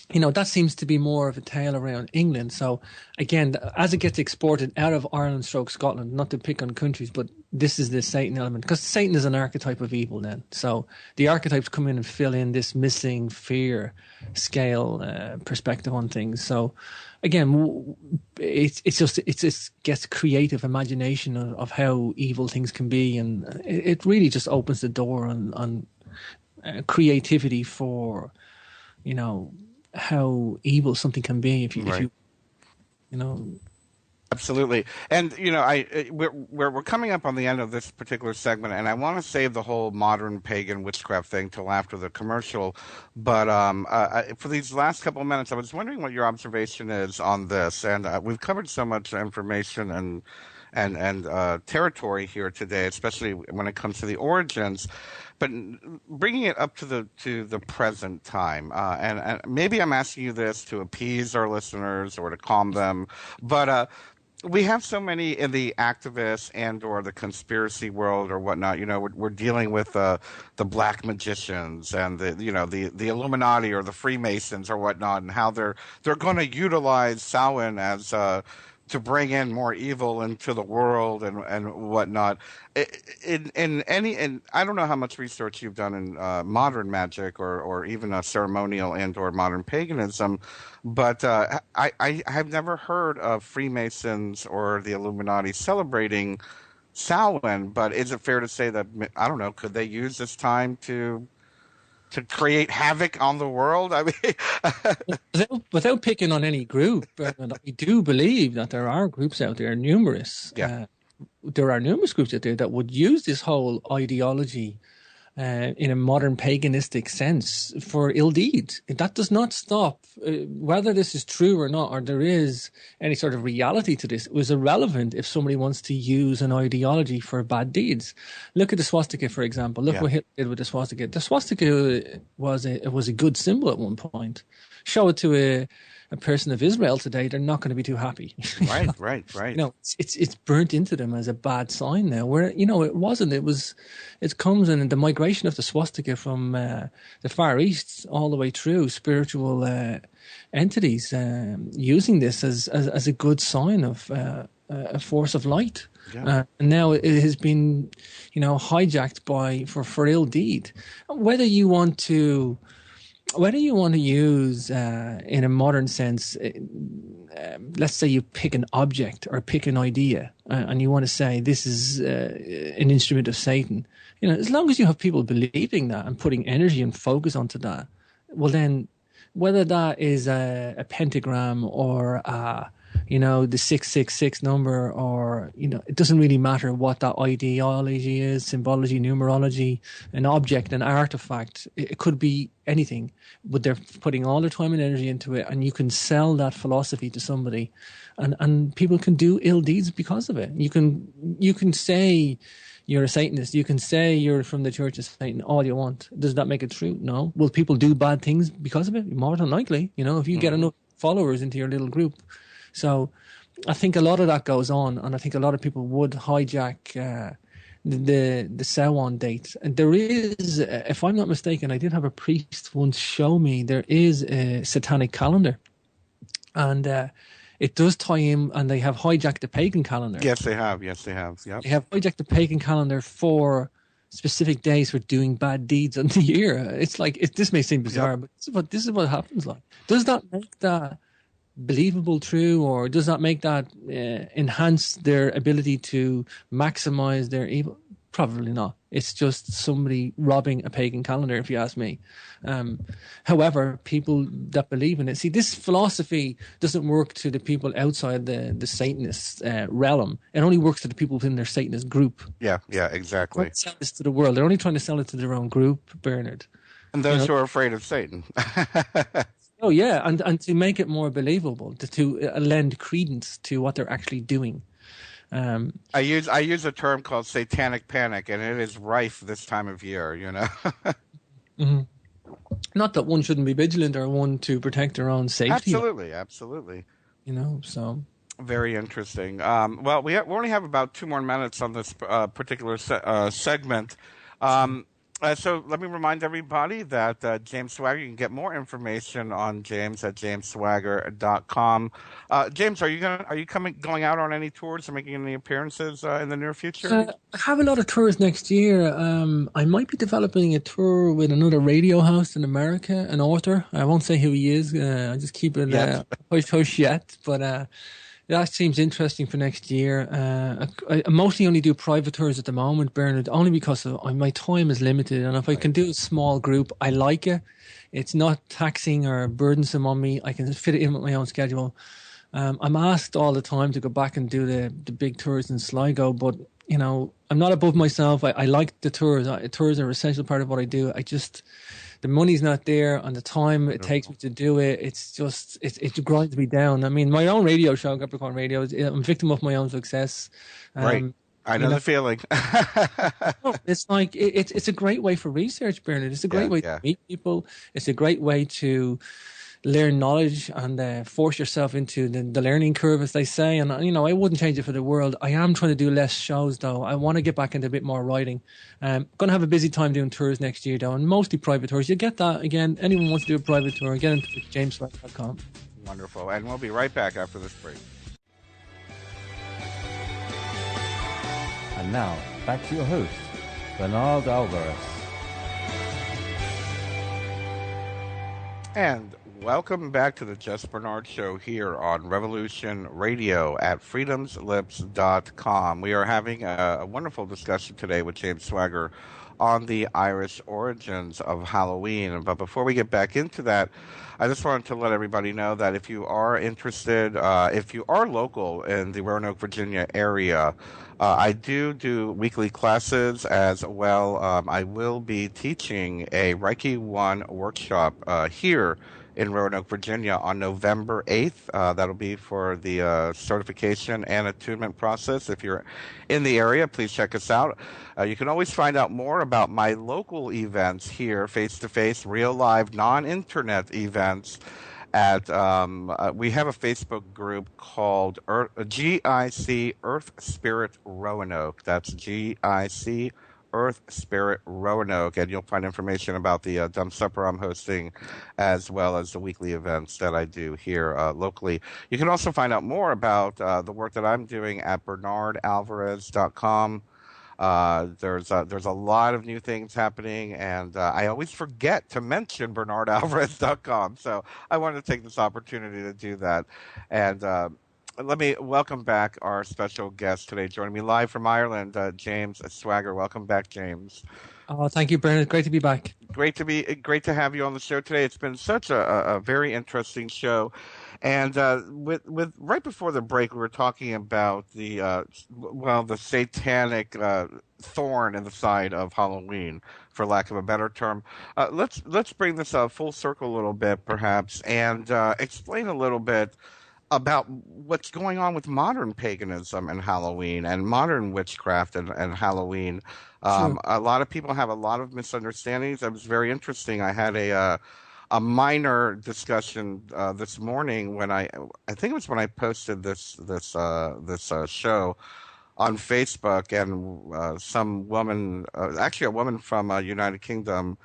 that seems to be more of a tale around England. So again, as it gets exported out of Ireland / Scotland, not to pick on countries, but this is the Satan element, because Satan is an archetype of evil then. So the archetypes come in and fill in this missing fear scale perspective on things. So again, it just gets creative imagination of how evil things can be, and it really just opens the door on creativity for, how evil something can be if you Absolutely. And we're coming up on the end of this particular segment, and I want to save the whole modern pagan witchcraft thing till after the commercial. But for these last couple of minutes, I was wondering what your observation is on this. And we've covered so much information and territory here today, especially when it comes to the origins. But bringing it up to the present time, and maybe I'm asking you this to appease our listeners or to calm them, but we have so many in the activist and or the conspiracy world or whatnot. We're dealing with the black magicians and the Illuminati or the Freemasons or whatnot, and how they're going to utilize Samhain as to bring in more evil into the world and whatnot. In I don't know how much research you've done in modern magic or even a ceremonial and or modern paganism, but I have never heard of Freemasons or the Illuminati celebrating Samhain. But is it fair to say that, I don't know, could they use this time to create havoc on the world? I mean, without picking on any group, we do believe that there are groups out there, numerous. Yeah. There are numerous groups out there that would use this whole ideology in a modern paganistic sense for ill deeds. That does not stop whether this is true or not, or there is any sort of reality to this. It was irrelevant if somebody wants to use an ideology for bad deeds. Look at the swastika, for example. Look what Hitler did with the swastika. The swastika was a good symbol at one point. Show it to a person of Israel today, they're not going to be too happy. Right. It's burnt into them as a bad sign now. Where it wasn't. It comes in the migration of the swastika from the Far East all the way through spiritual entities using this as a good sign of a force of light. Yeah. And now it has been, hijacked for ill deed. Whether you want to use, in a modern sense, let's say you pick an object or pick an idea, and you want to say this is an instrument of Satan. As long as you have people believing that and putting energy and focus onto that, well then, whether that is a pentagram or the 666 number, or it doesn't really matter what that ideology is, symbology, numerology, an object, an artifact. It could be anything, but they're putting all their time and energy into it, and you can sell that philosophy to somebody, and people can do ill deeds because of it. You can say you're a Satanist, you can say you're from the Church of Satan all you want. Does that make it true? No. Will people do bad things because of it? More than likely. If you get enough followers into your little group. So I think a lot of that goes on, and I think a lot of people would hijack the Samhain date. And there is, if I'm not mistaken, I did have a priest once show me, there is a satanic calendar. And it does tie in, and they have hijacked the pagan calendar. Yes, they have. Yep. They have hijacked the pagan calendar for specific days for doing bad deeds on the year. It's like, this may seem bizarre, but this is what happens. Like, does that make that believable, true, or does that make that enhance their ability to maximize their evil? Probably not. It's just somebody robbing a pagan calendar, if you ask me. However, people that believe in it, see, this philosophy doesn't work to the people outside the Satanist realm. It only works to the people within their Satanist group. Yeah, exactly. They sell this to the world. They're only trying to sell it to their own group, Bernard. And those who are afraid of Satan. Oh yeah, and to make it more believable, to lend credence to what they're actually doing. I use a term called satanic panic, and it is rife this time of year. Mm-hmm. Not that one shouldn't be vigilant or one to protect their own safety. Absolutely. So very interesting. Well, we only have about 2 more minutes on this particular segment. So let me remind everybody that James Swagger, you can get more information on James at jamesswagger.com. James, are you going out on any tours or making any appearances in the near future? I have a lot of tours next year. I might be developing a tour with another radio house in America, an author. I won't say who he is. I just keep it hush yet, but that seems interesting for next year. I mostly only do private tours at the moment, Bernard, only because my time is limited. And if I can do a small group, I like it. It's not taxing or burdensome on me. I can fit it in with my own schedule. I'm asked all the time to go back and do the big tours in Sligo, but I'm not above myself. I like the tours. Tours are an essential part of what I do. The money's not there, and the time it takes me to do it, it grinds me down. I mean, my own radio show, Capricorn Radio, I'm a victim of my own success. Right. I know the feeling. It's like, it's a great way for research, Bernard. It's a great way to meet people. It's a great way to learn knowledge and force yourself into the learning curve, as they say. And, I wouldn't change it for the world. I am trying to do less shows, though. I want to get back into a bit more writing. Going to have a busy time doing tours next year, though, and mostly private tours. You get that, again, anyone wants to do a private tour, get into jamesswagger.com. Wonderful. And we'll be right back after this break. And now, back to your host, Bernard Alvarez. And welcome back to the Just Bernard Show here on Revolution Radio at freedomslips.com. We are having a wonderful discussion today with James Swagger on the Irish origins of Halloween. But before we get back into that, I just wanted to let everybody know that if you are interested, if you are local in the Roanoke, Virginia area, I do weekly classes as well. I will be teaching a Reiki 1 workshop here in Roanoke, Virginia on November 8th. That'll be for the certification and attunement process. If you're in the area, please check us out. You can always find out more about my local events here, face-to-face, real live, non-internet events at we have a Facebook group called GIC Earth Spirit Roanoke. That's GIC Earth Spirit Roanoke, and you'll find information about the Dumb Supper I'm hosting, as well as the weekly events that I do here locally. You can also find out more about the work that I'm doing at bernardalvarez.com. There's a lot of new things happening, and I always forget to mention bernardalvarez.com. So I wanted to take this opportunity to do that. And let me welcome back our special guest today, joining me live from Ireland, James Swagger. Welcome back, James. Oh, thank you, Bernard. Great to be back. Great to have you on the show today. It's been such a very interesting show. And with right before the break, we were talking about the satanic thorn in the side of Halloween, for lack of a better term. Let's bring this full circle a little bit, perhaps, and explain a little bit about what's going on with modern paganism and Halloween and modern witchcraft and Halloween. Sure. A lot of people have a lot of misunderstandings. It was very interesting. I had a minor discussion this morning when I think it was when I posted this show on Facebook, and some woman, actually a woman from United Kingdom,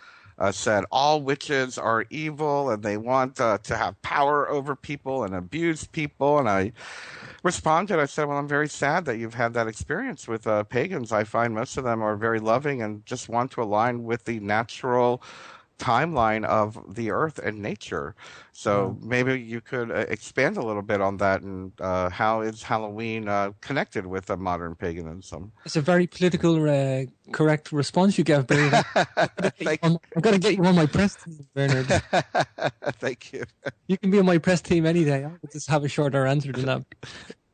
said all witches are evil and they want to have power over people and abuse people. And I responded, I said, well, I'm very sad that you've had that experience with pagans. I find most of them are very loving and just want to align with the natural timeline of the earth and nature. So maybe you could expand a little bit on that, and how is Halloween connected with modern paganism? It's a very political, correct response you gave, Bernard. I've got to get you on my press team, Bernard. Thank you. You can be on my press team any day. I'll just have a shorter answer than that.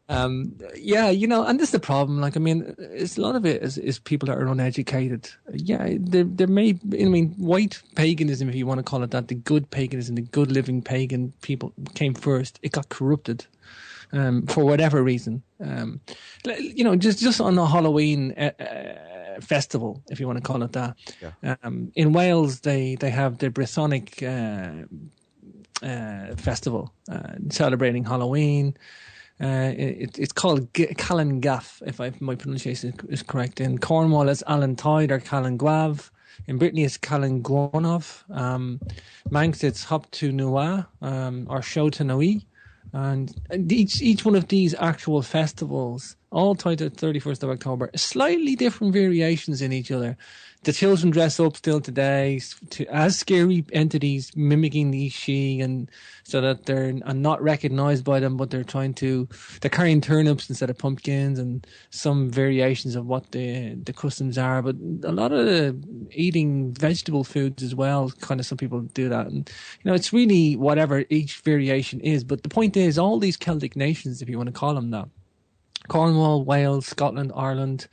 Yeah, and this is the problem. Like, I mean, it's a lot of it is people that are uneducated. Yeah, there may, white paganism, if you want to call it that, the good paganism, the good living pagan people came first. It got corrupted, for whatever reason. Just on the Halloween festival, if you want to call it that. Yeah. In Wales, they have the Brythonic festival celebrating Halloween. It's called Callan Gaff, if my pronunciation is correct. In Cornwall, it's Alan Tide or Callan Gwav. In Brittany, it's Callan Gwanov. Manx, it's Hop to Nua or Show to Nui. And each one of these actual festivals, all tied to the 31st of October, slightly different variations in each other. The children dress up still today as scary entities mimicking the Ishi, and so that they're not recognized by them, but they're carrying turnips instead of pumpkins, and some variations of what the customs are. But a lot of the eating vegetable foods as well, kind of some people do that. And, it's really whatever each variation is. But the point is, all these Celtic nations, if you want to call them that, Cornwall, Wales, Scotland, Ireland,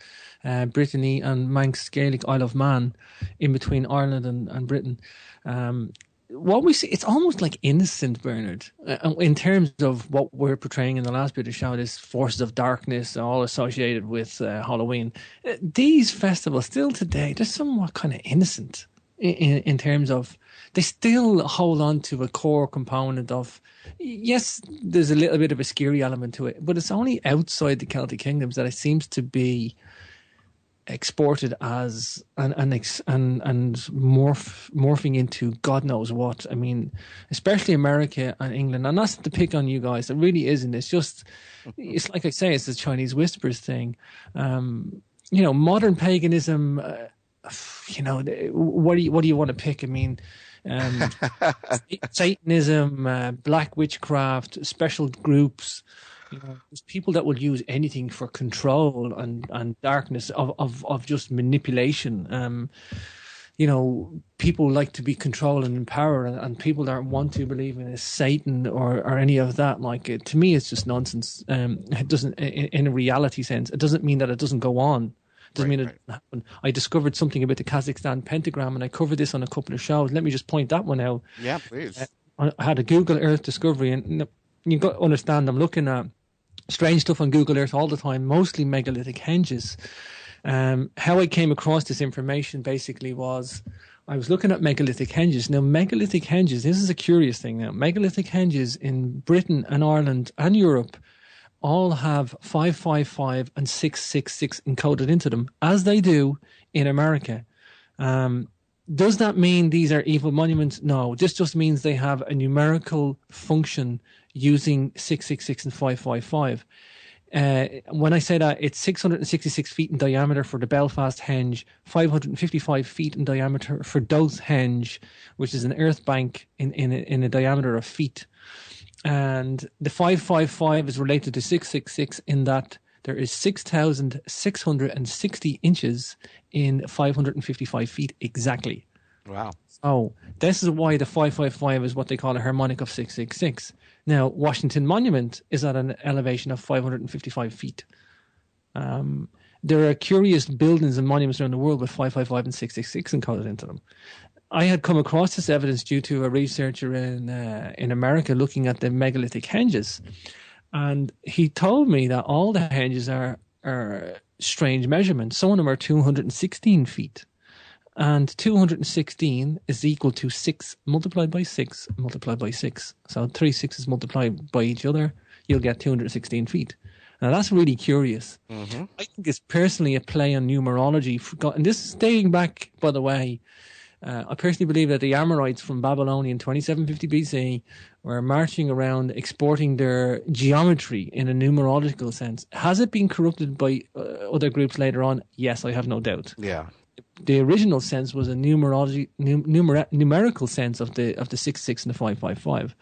Brittany, and Manx, Gaelic, Isle of Man, in between Ireland and Britain. What we see, it's almost like innocent, Bernard, in terms of what we're portraying in the last bit of the show, this forces of darkness, all associated with Halloween. These festivals, still today, they're somewhat kind of innocent. in terms of they still hold on to a core component of, yes, there's a little bit of a scary element to it, but it's only outside the Celtic kingdoms that it seems to be exported as and morphing into God knows what. I mean, especially America and England, and that's to pick on you guys. It really isn't. It's just, it's like I say, it's the Chinese whispers thing. Modern paganism. What do you want to pick? I mean, Satanism, black witchcraft, special groups. There's people that will use anything for control and darkness of just manipulation. People like to be controlled and in power, and people that want to believe in a Satan or any of that. Like, to me, it's just nonsense. It doesn't, in a reality sense, it doesn't mean that it doesn't go on. Doesn't mean it doesn't happen. I discovered something about the Kazakhstan pentagram, and I covered this on a couple of shows. Let me just point that one out. Yeah, please. I had a Google Earth discovery, and you got to understand, I'm looking at strange stuff on Google Earth all the time, mostly megalithic henges. How I came across this information basically was I was looking at megalithic henges. Now, megalithic henges, this is a curious thing now. Megalithic henges in Britain and Ireland and Europe all have 555 and 666 encoded into them, as they do in America. Does that mean these are evil monuments? No, this just means they have a numerical function using 666 and 555. When I say that, it's 666 feet in diameter for the Belfast henge, 555 feet in diameter for Dowth henge, which is an earth bank in a diameter of feet. And the 555 is related to 666 in that there is 6,660 inches in 555 feet exactly. Wow. So this is why the 555 is what they call a harmonic of 666. Now, Washington Monument is at an elevation of 555 feet. There are curious buildings and monuments around the world with 555 and 666 encoded into them. I had come across this evidence due to a researcher in America looking at the megalithic henges. And he told me that all the henges are strange measurements. Some of them are 216 feet. And 216 is equal to 6 multiplied by 6 multiplied by 6. So 3 6s multiplied by each other, you'll get 216 feet. Now, that's really curious. Mm-hmm. I think it's personally a play on numerology. And this is dating back, by the way, I personally believe that the Amorites from Babylon in 2750 BC were marching around exporting their geometry in a numerological sense. Has it been corrupted by other groups later on? Yes, I have no doubt. Yeah. The original sense was a numerical sense of the 666 and the 555.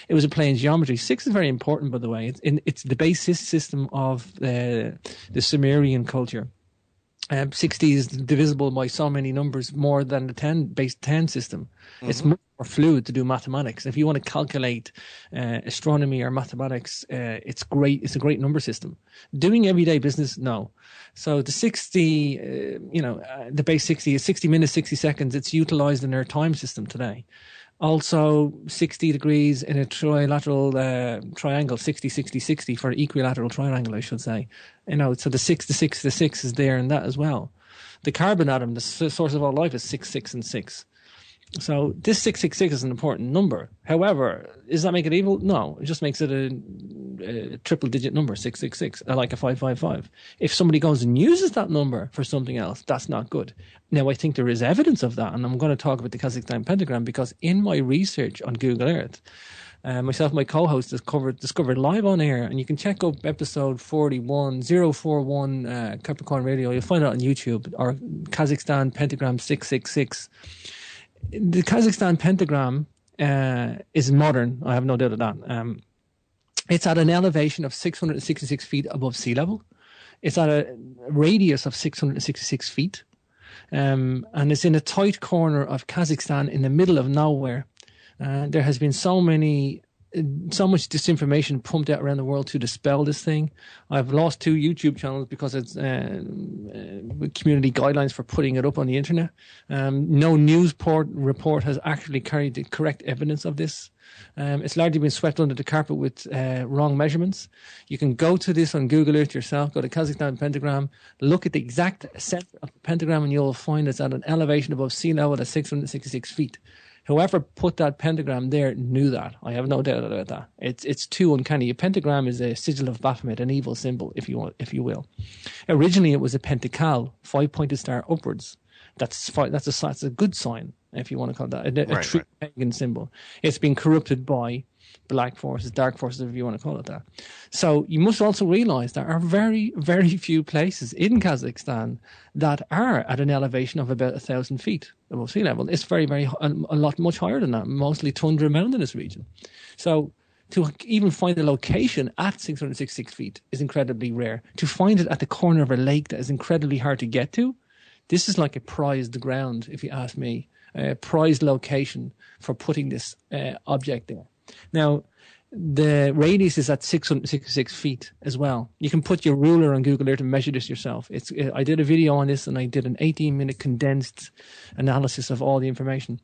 It was a play in geometry. 6 is very important, by the way. It's the basis system of the Sumerian culture. 60 is divisible by so many numbers more than the base 10 system. Mm-hmm. It's more fluid to do mathematics. If you want to calculate astronomy or mathematics, it's great. It's a great number system. Doing everyday business, no. So the 60, the base 60 is 60 minutes, 60 seconds. It's utilized in our time system today. Also, 60 degrees in a trilateral triangle, 60, 60, 60 for equilateral triangle, I should say. So the 6, the 6, the 6 is there in that as well. The carbon atom, the source of all life, is 6, 6, and 6. So this 666 is an important number. However, does that make it evil? No, it just makes it a triple-digit number, 666, like a 555. If somebody goes and uses that number for something else, that's not good. Now, I think there is evidence of that, and I'm going to talk about the Kazakhstan pentagram because in my research on Google Earth, myself and my co-host discovered live on air, and you can check up episode 41041 Capricorn Radio. You'll find it on YouTube, or Kazakhstan pentagram 666. The Kazakhstan pentagram is modern. I have no doubt of that. It's at an elevation of 666 feet above sea level. It's at a radius of 666 feet. And it's in a tight corner of Kazakhstan in the middle of nowhere. There has been so many so much disinformation pumped out around the world to dispel this thing. I've lost 2 YouTube channels because it's community guidelines for putting it up on the internet. No news report has actually carried the correct evidence of this. It's largely been swept under the carpet with wrong measurements. You can go to this on Google Earth yourself, go to Kazakhstan pentagram, look at the exact center of the pentagram, and you'll find it's at an elevation above sea level at 666 feet. Whoever put that pentagram there knew that. I have no doubt about that. It's too uncanny. A pentagram is a sigil of Baphomet, an evil symbol, if you will. Originally, it was a pentacle, 5-pointed star upwards. That's a good sign, if you want to call that a true pagan symbol. It's been corrupted by black forces, dark forces, if you want to call it that. So you must also realize there are very, very few places in Kazakhstan that are at an elevation of about 1,000 feet above sea level. It's very, very, much higher than that, mostly tundra mountainous region. So to even find a location at 666 feet is incredibly rare. To find it at the corner of a lake that is incredibly hard to get to, this is like a prized ground, if you ask me, a prized location for putting this object there. Now, the radius is at 666 feet as well. You can put your ruler on Google Earth and measure this yourself. I did a video on this, and I did an 18-minute condensed analysis of all the information.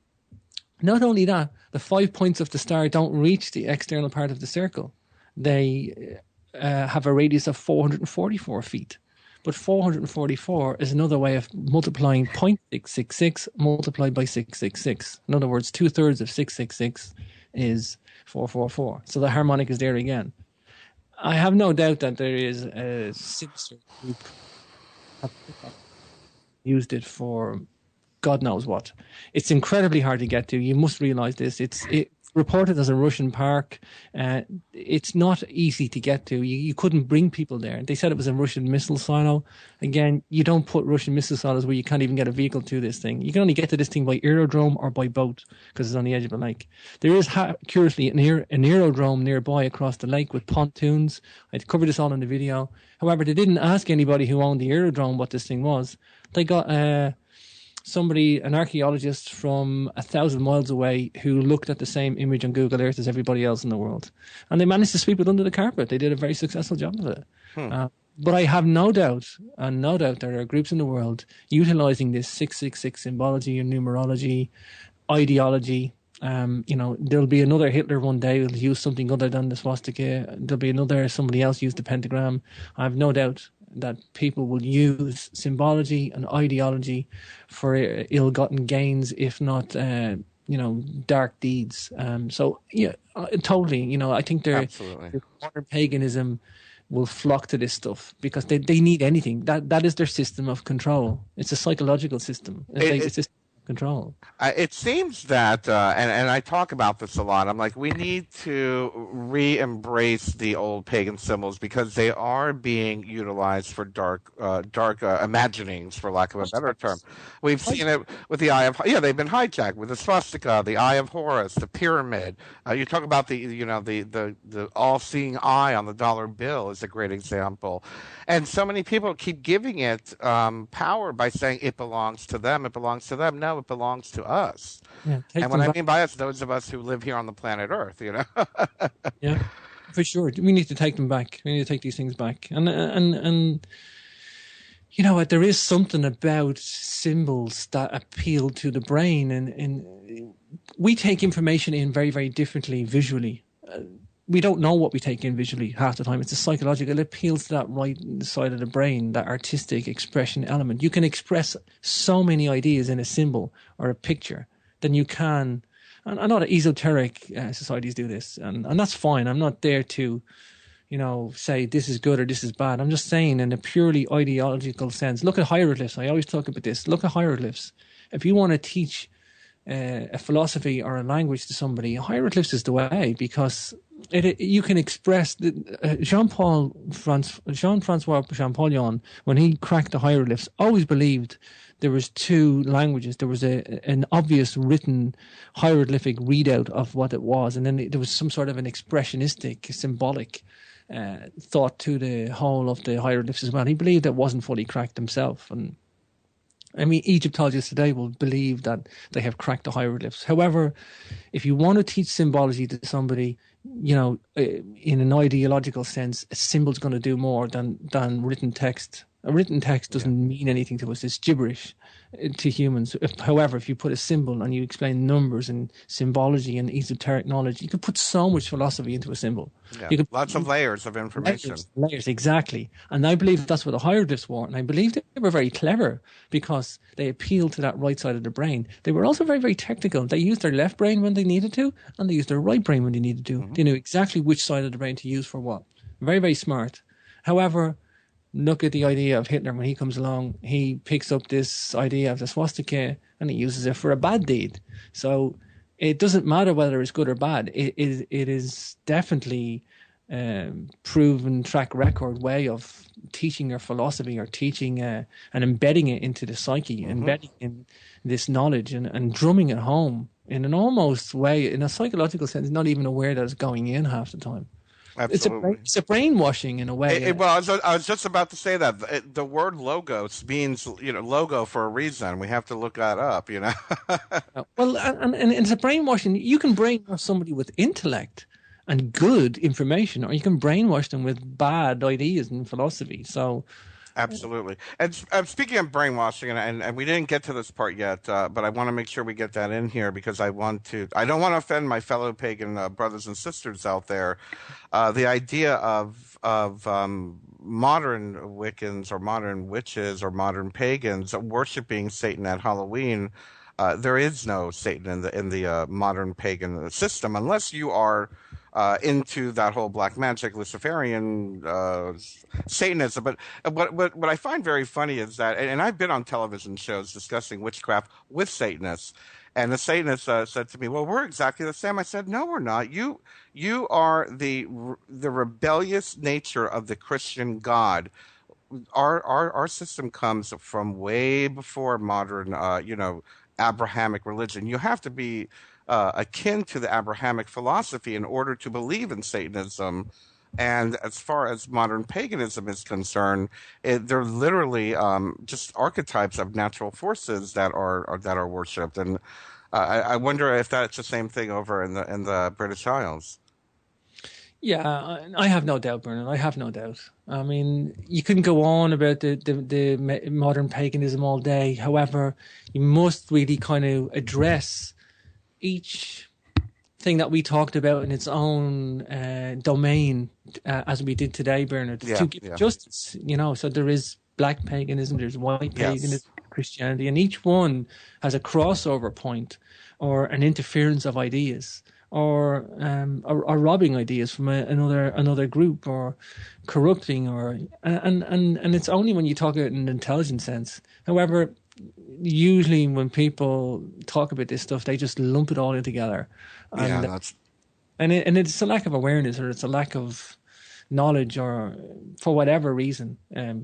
Not only that, the 5 points of the star don't reach the external part of the circle. They have a radius of 444 feet. But 444 is another way of multiplying 0.666 multiplied by 666. In other words, 2/3 of 666 is 444. So the harmonic is there again. I have no doubt that there is a sinister group that used it for God knows what. It's incredibly hard to get to. You must realize this. It's reported as a Russian park. It's not easy to get to. You couldn't bring people there. They said it was a Russian missile silo. Again, you don't put Russian missile silos where you can't even get a vehicle to this thing. You can only get to this thing by aerodrome or by boat because it's on the edge of a lake. There is, curiously, an aerodrome nearby across the lake with pontoons. I covered this all in the video. However, they didn't ask anybody who owned the aerodrome what this thing was. They got an archaeologist from 1,000 miles away who looked at the same image on Google Earth as everybody else in the world. And they managed to sweep it under the carpet. They did a very successful job of it. But I have no doubt there are groups in the world utilizing this 666 symbology and numerology, ideology. There'll be another Hitler one day who'll use something other than the swastika. There'll be somebody else use the pentagram. I have no doubt that people will use symbology and ideology for ill-gotten gains, if not, dark deeds. Totally. I think modern paganism will flock to this stuff because they need anything. That is their system of control. It's a psychological system. It's a system of control. It seems that, and I talk about this a lot, I'm like, we need to re-embrace the old pagan symbols because they are being utilized for dark imaginings, for lack of a better term. We've seen it with the Eye of, they've been hijacked with the swastika, the Eye of Horus, the pyramid. You talk about the all-seeing eye on the dollar bill is a great example. And so many people keep giving it power by saying it belongs to them, it belongs to them. No, it belongs to us. Yeah, and what I mean by us, those of us who live here on the planet Earth, Yeah, for sure. We need to take them back. We need to take these things back. And you know what? There is something about symbols that appeal to the brain, and we take information in very, very differently visually. We don't know what we take in visually half the time. It's a psychological. It appeals to that right side of the brain, that artistic expression element. You can express so many ideas in a symbol or a picture than you can. And I know that esoteric societies do this, and that's fine. I'm not there to, say this is good or this is bad. I'm just saying in a purely ideological sense. Look at hieroglyphs. I always talk about this. Look at hieroglyphs. If you want to teach a philosophy or a language to somebody, hieroglyphs is the way, because you can express Jean-Francois Champollion, when he cracked the hieroglyphs, always believed there was two languages. There was an obvious written hieroglyphic readout of what it was, and then there was some sort of an expressionistic, symbolic thought to the whole of the hieroglyphs as well. He believed it wasn't fully cracked himself, and I mean, Egyptologists today will believe that they have cracked the hieroglyphs. However, if you want to teach symbology to somebody, in an ideological sense, a symbol's going to do more than written text. A written text doesn't mean anything to us. It's gibberish to humans. However, if you put a symbol and you explain numbers and symbology and esoteric knowledge, you could put so much philosophy into a symbol. Yeah. You could Lots of layers of information. Layers, exactly. And I believe that's what the hieroglyphs were. And I believe they were very clever because they appealed to that right side of the brain. They were also very, very technical. They used their left brain when they needed to, and they used their right brain when they needed to. They knew exactly which side of the brain to use for what. Very, very smart. However, look at the idea of Hitler when he comes along. He picks up this idea of the swastika and he uses it for a bad deed. So it doesn't matter whether it's good or bad. It is definitely proven track record way of teaching your philosophy or teaching and embedding it into the psyche, embedding in this knowledge and drumming it home in an almost way, in a psychological sense, not even aware that it's going in half the time. Absolutely. It's a brainwashing in a way. Well, I was just about to say that the word logos means, logo for a reason. We have to look that up, Well, and it's a brainwashing. You can brainwash somebody with intellect and good information, or you can brainwash them with bad ideas and philosophy. So, absolutely. And speaking of brainwashing, and we didn't get to this part yet, but I want to make sure we get that in here because I don't want to offend my fellow pagan brothers and sisters out there. The idea of modern Wiccans or modern witches or modern pagans worshiping Satan at Halloween. There is no Satan in the modern pagan system unless you are into that whole black magic Luciferian Satanism. But what I find very funny is that, and I've been on television shows discussing witchcraft with Satanists, and the Satanist said to me, "Well, we're exactly the same." I said, "No, we're not. You are the rebellious nature of the Christian God. Our system comes from way before modern, Abrahamic religion. You have to be akin to the Abrahamic philosophy in order to believe in Satanism. And as far as modern paganism is concerned, they're literally just archetypes of natural forces that are worshipped. And I wonder if that's the same thing over in the British Isles. Yeah, I have no doubt, Bernard. I have no doubt. I mean, you can go on about the modern paganism all day. However, you must really kind of address each thing that we talked about in its own domain, as we did today, Bernard, to give justice. So there is black paganism, there's white paganism, Christianity, and each one has a crossover point or an interference of ideas. Or robbing ideas from another group, or corrupting, and it's only when you talk about it in an intelligent sense. However, usually when people talk about this stuff, they just lump it all in together, and it's a lack of awareness, or it's a lack of knowledge, or for whatever reason,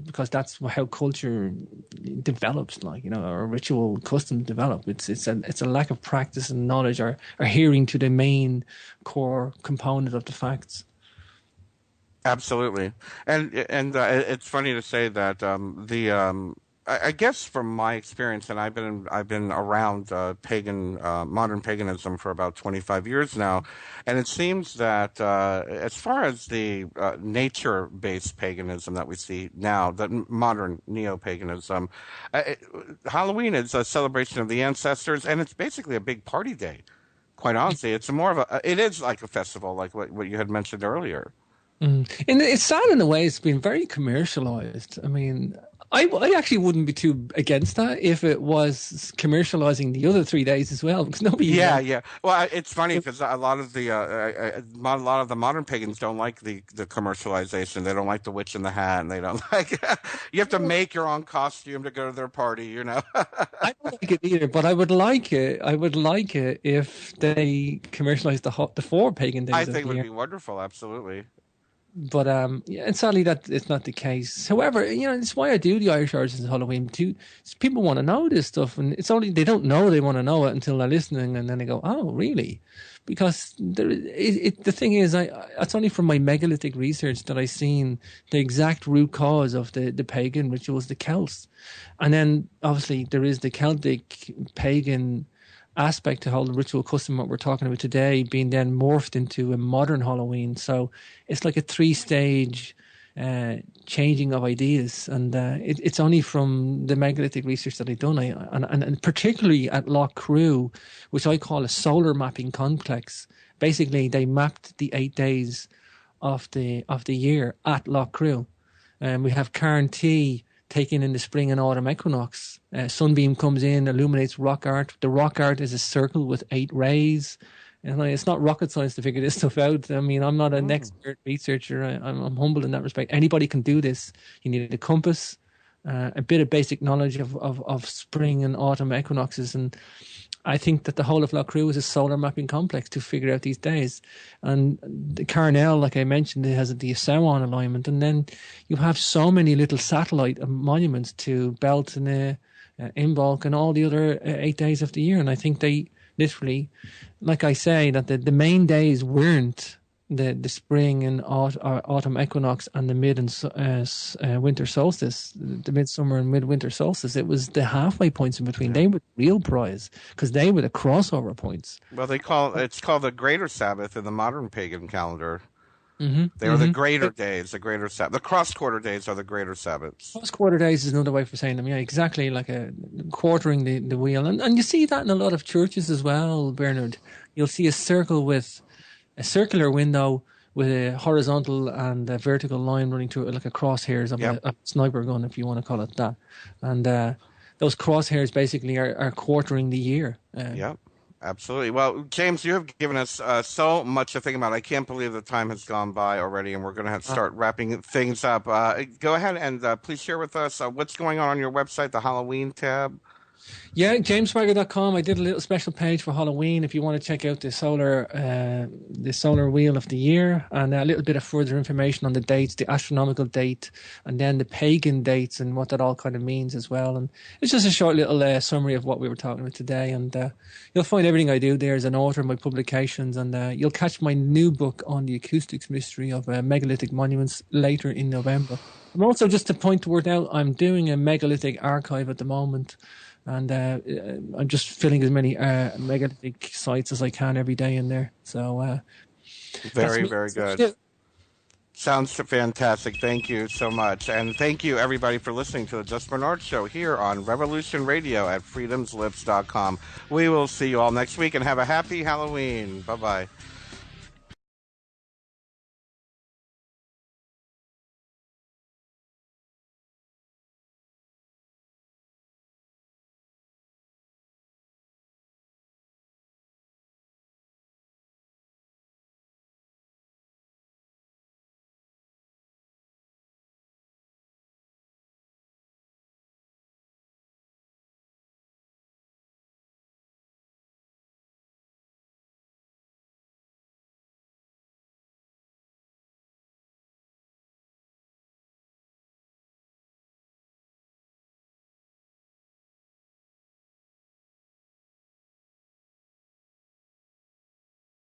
because that's how culture develops, or ritual customs develop. It's a lack of practice and knowledge, or adhering to the main core component of the facts. Absolutely, and it's funny to say that I guess from my experience, and I've been around modern paganism for about 25 years now, and it seems that as far as the nature-based paganism that we see now, that modern neo-paganism, Halloween is a celebration of the ancestors, and it's basically a big party day. Quite honestly, it's it is like a festival, like what you had mentioned earlier. And it's sad in a way. It's been very commercialized. I mean, I actually wouldn't be too against that if it was commercializing the other 3 days as well, because nobody. Yeah. Well, it's funny because a lot of the modern pagans don't like the commercialization. They don't like the witch in the hat, and they don't like. You have to make your own costume to go to their party. I don't like it either, but I would like it. I would like it if they commercialized the 4 pagan days. I think it would be wonderful. Absolutely. But and sadly that it's not the case. However, it's why I do the Irish Origins of Halloween too. People want to know this stuff, and it's only they don't know they want to know it until they're listening, and then they go, "Oh, really?" Because the thing is, it's only from my megalithic research that I've seen the exact root cause of the pagan rituals, the Celts, and then obviously there is the Celtic pagan aspect to whole ritual custom, what we're talking about today, being then morphed into a modern Halloween. So it's like a 3-stage changing of ideas, and it's only from the megalithic research that I've done, and particularly at Lough Crew, which I call a solar mapping complex. Basically, they mapped the 8 days of the year at Lough Crew, and we have Cairn T taken in the spring and autumn equinox. Sunbeam comes in, illuminates rock art. The rock art is a circle with 8 rays. And it's not rocket science to figure this stuff out. I mean, I'm not an expert researcher. I'm humble in that respect. Anybody can do this. You need a compass, a bit of basic knowledge of spring and autumn equinoxes. And I think that the whole of Lough Crew is a solar mapping complex to figure out these days. And the Carnell, like I mentioned, it has the Samhain alignment. And then you have so many little satellite monuments to Beltane, Imbolc, and all the other 8 days of the year. And I think they literally, like I say, that the main days weren't the spring and autumn equinox and the mid and winter solstice, the midsummer and midwinter solstice. It was the halfway points in between. They were the real prize because they were the crossover points. Well, it's called the Greater Sabbath in the modern pagan calendar. Mm-hmm. They are the greater days, the greater Sabbath. The cross-quarter days are the greater Sabbaths. Cross-quarter days is another way for saying them. Yeah, exactly, like a quartering the wheel. And you see that in a lot of churches as well, Bernard. You'll see a circle with a circular window with a horizontal and a vertical line running through it, like a crosshairs of a sniper gun, if you want to call it that. And those crosshairs basically are quartering the year. Yep. Absolutely. Well, James, you have given us so much to think about. I can't believe the time has gone by already, and we're going to have to start wrapping things up. Go ahead and please share with us what's going on your website, the Halloween tab. Yeah, jamesswagger.com. I did a little special page for Halloween if you want to check out the solar wheel of the year, and a little bit of further information on the dates, the astronomical date, and then the pagan dates and what that all kind of means as well. And it's just a short little summary of what we were talking about today. And you'll find everything I do there as an author, my publications, and you'll catch my new book on the acoustics mystery of megalithic monuments later in November. And also, just to point the word out, I'm doing a megalithic archive at the moment. And I'm just filling as many megalithic sites as I can every day in there. So very good. Sounds fantastic. Thank you so much. And thank you, everybody, for listening to the Just Bernard Show here on Revolution Radio at freedomslips.com. We will see you all next week, and have a happy Halloween. Bye-bye.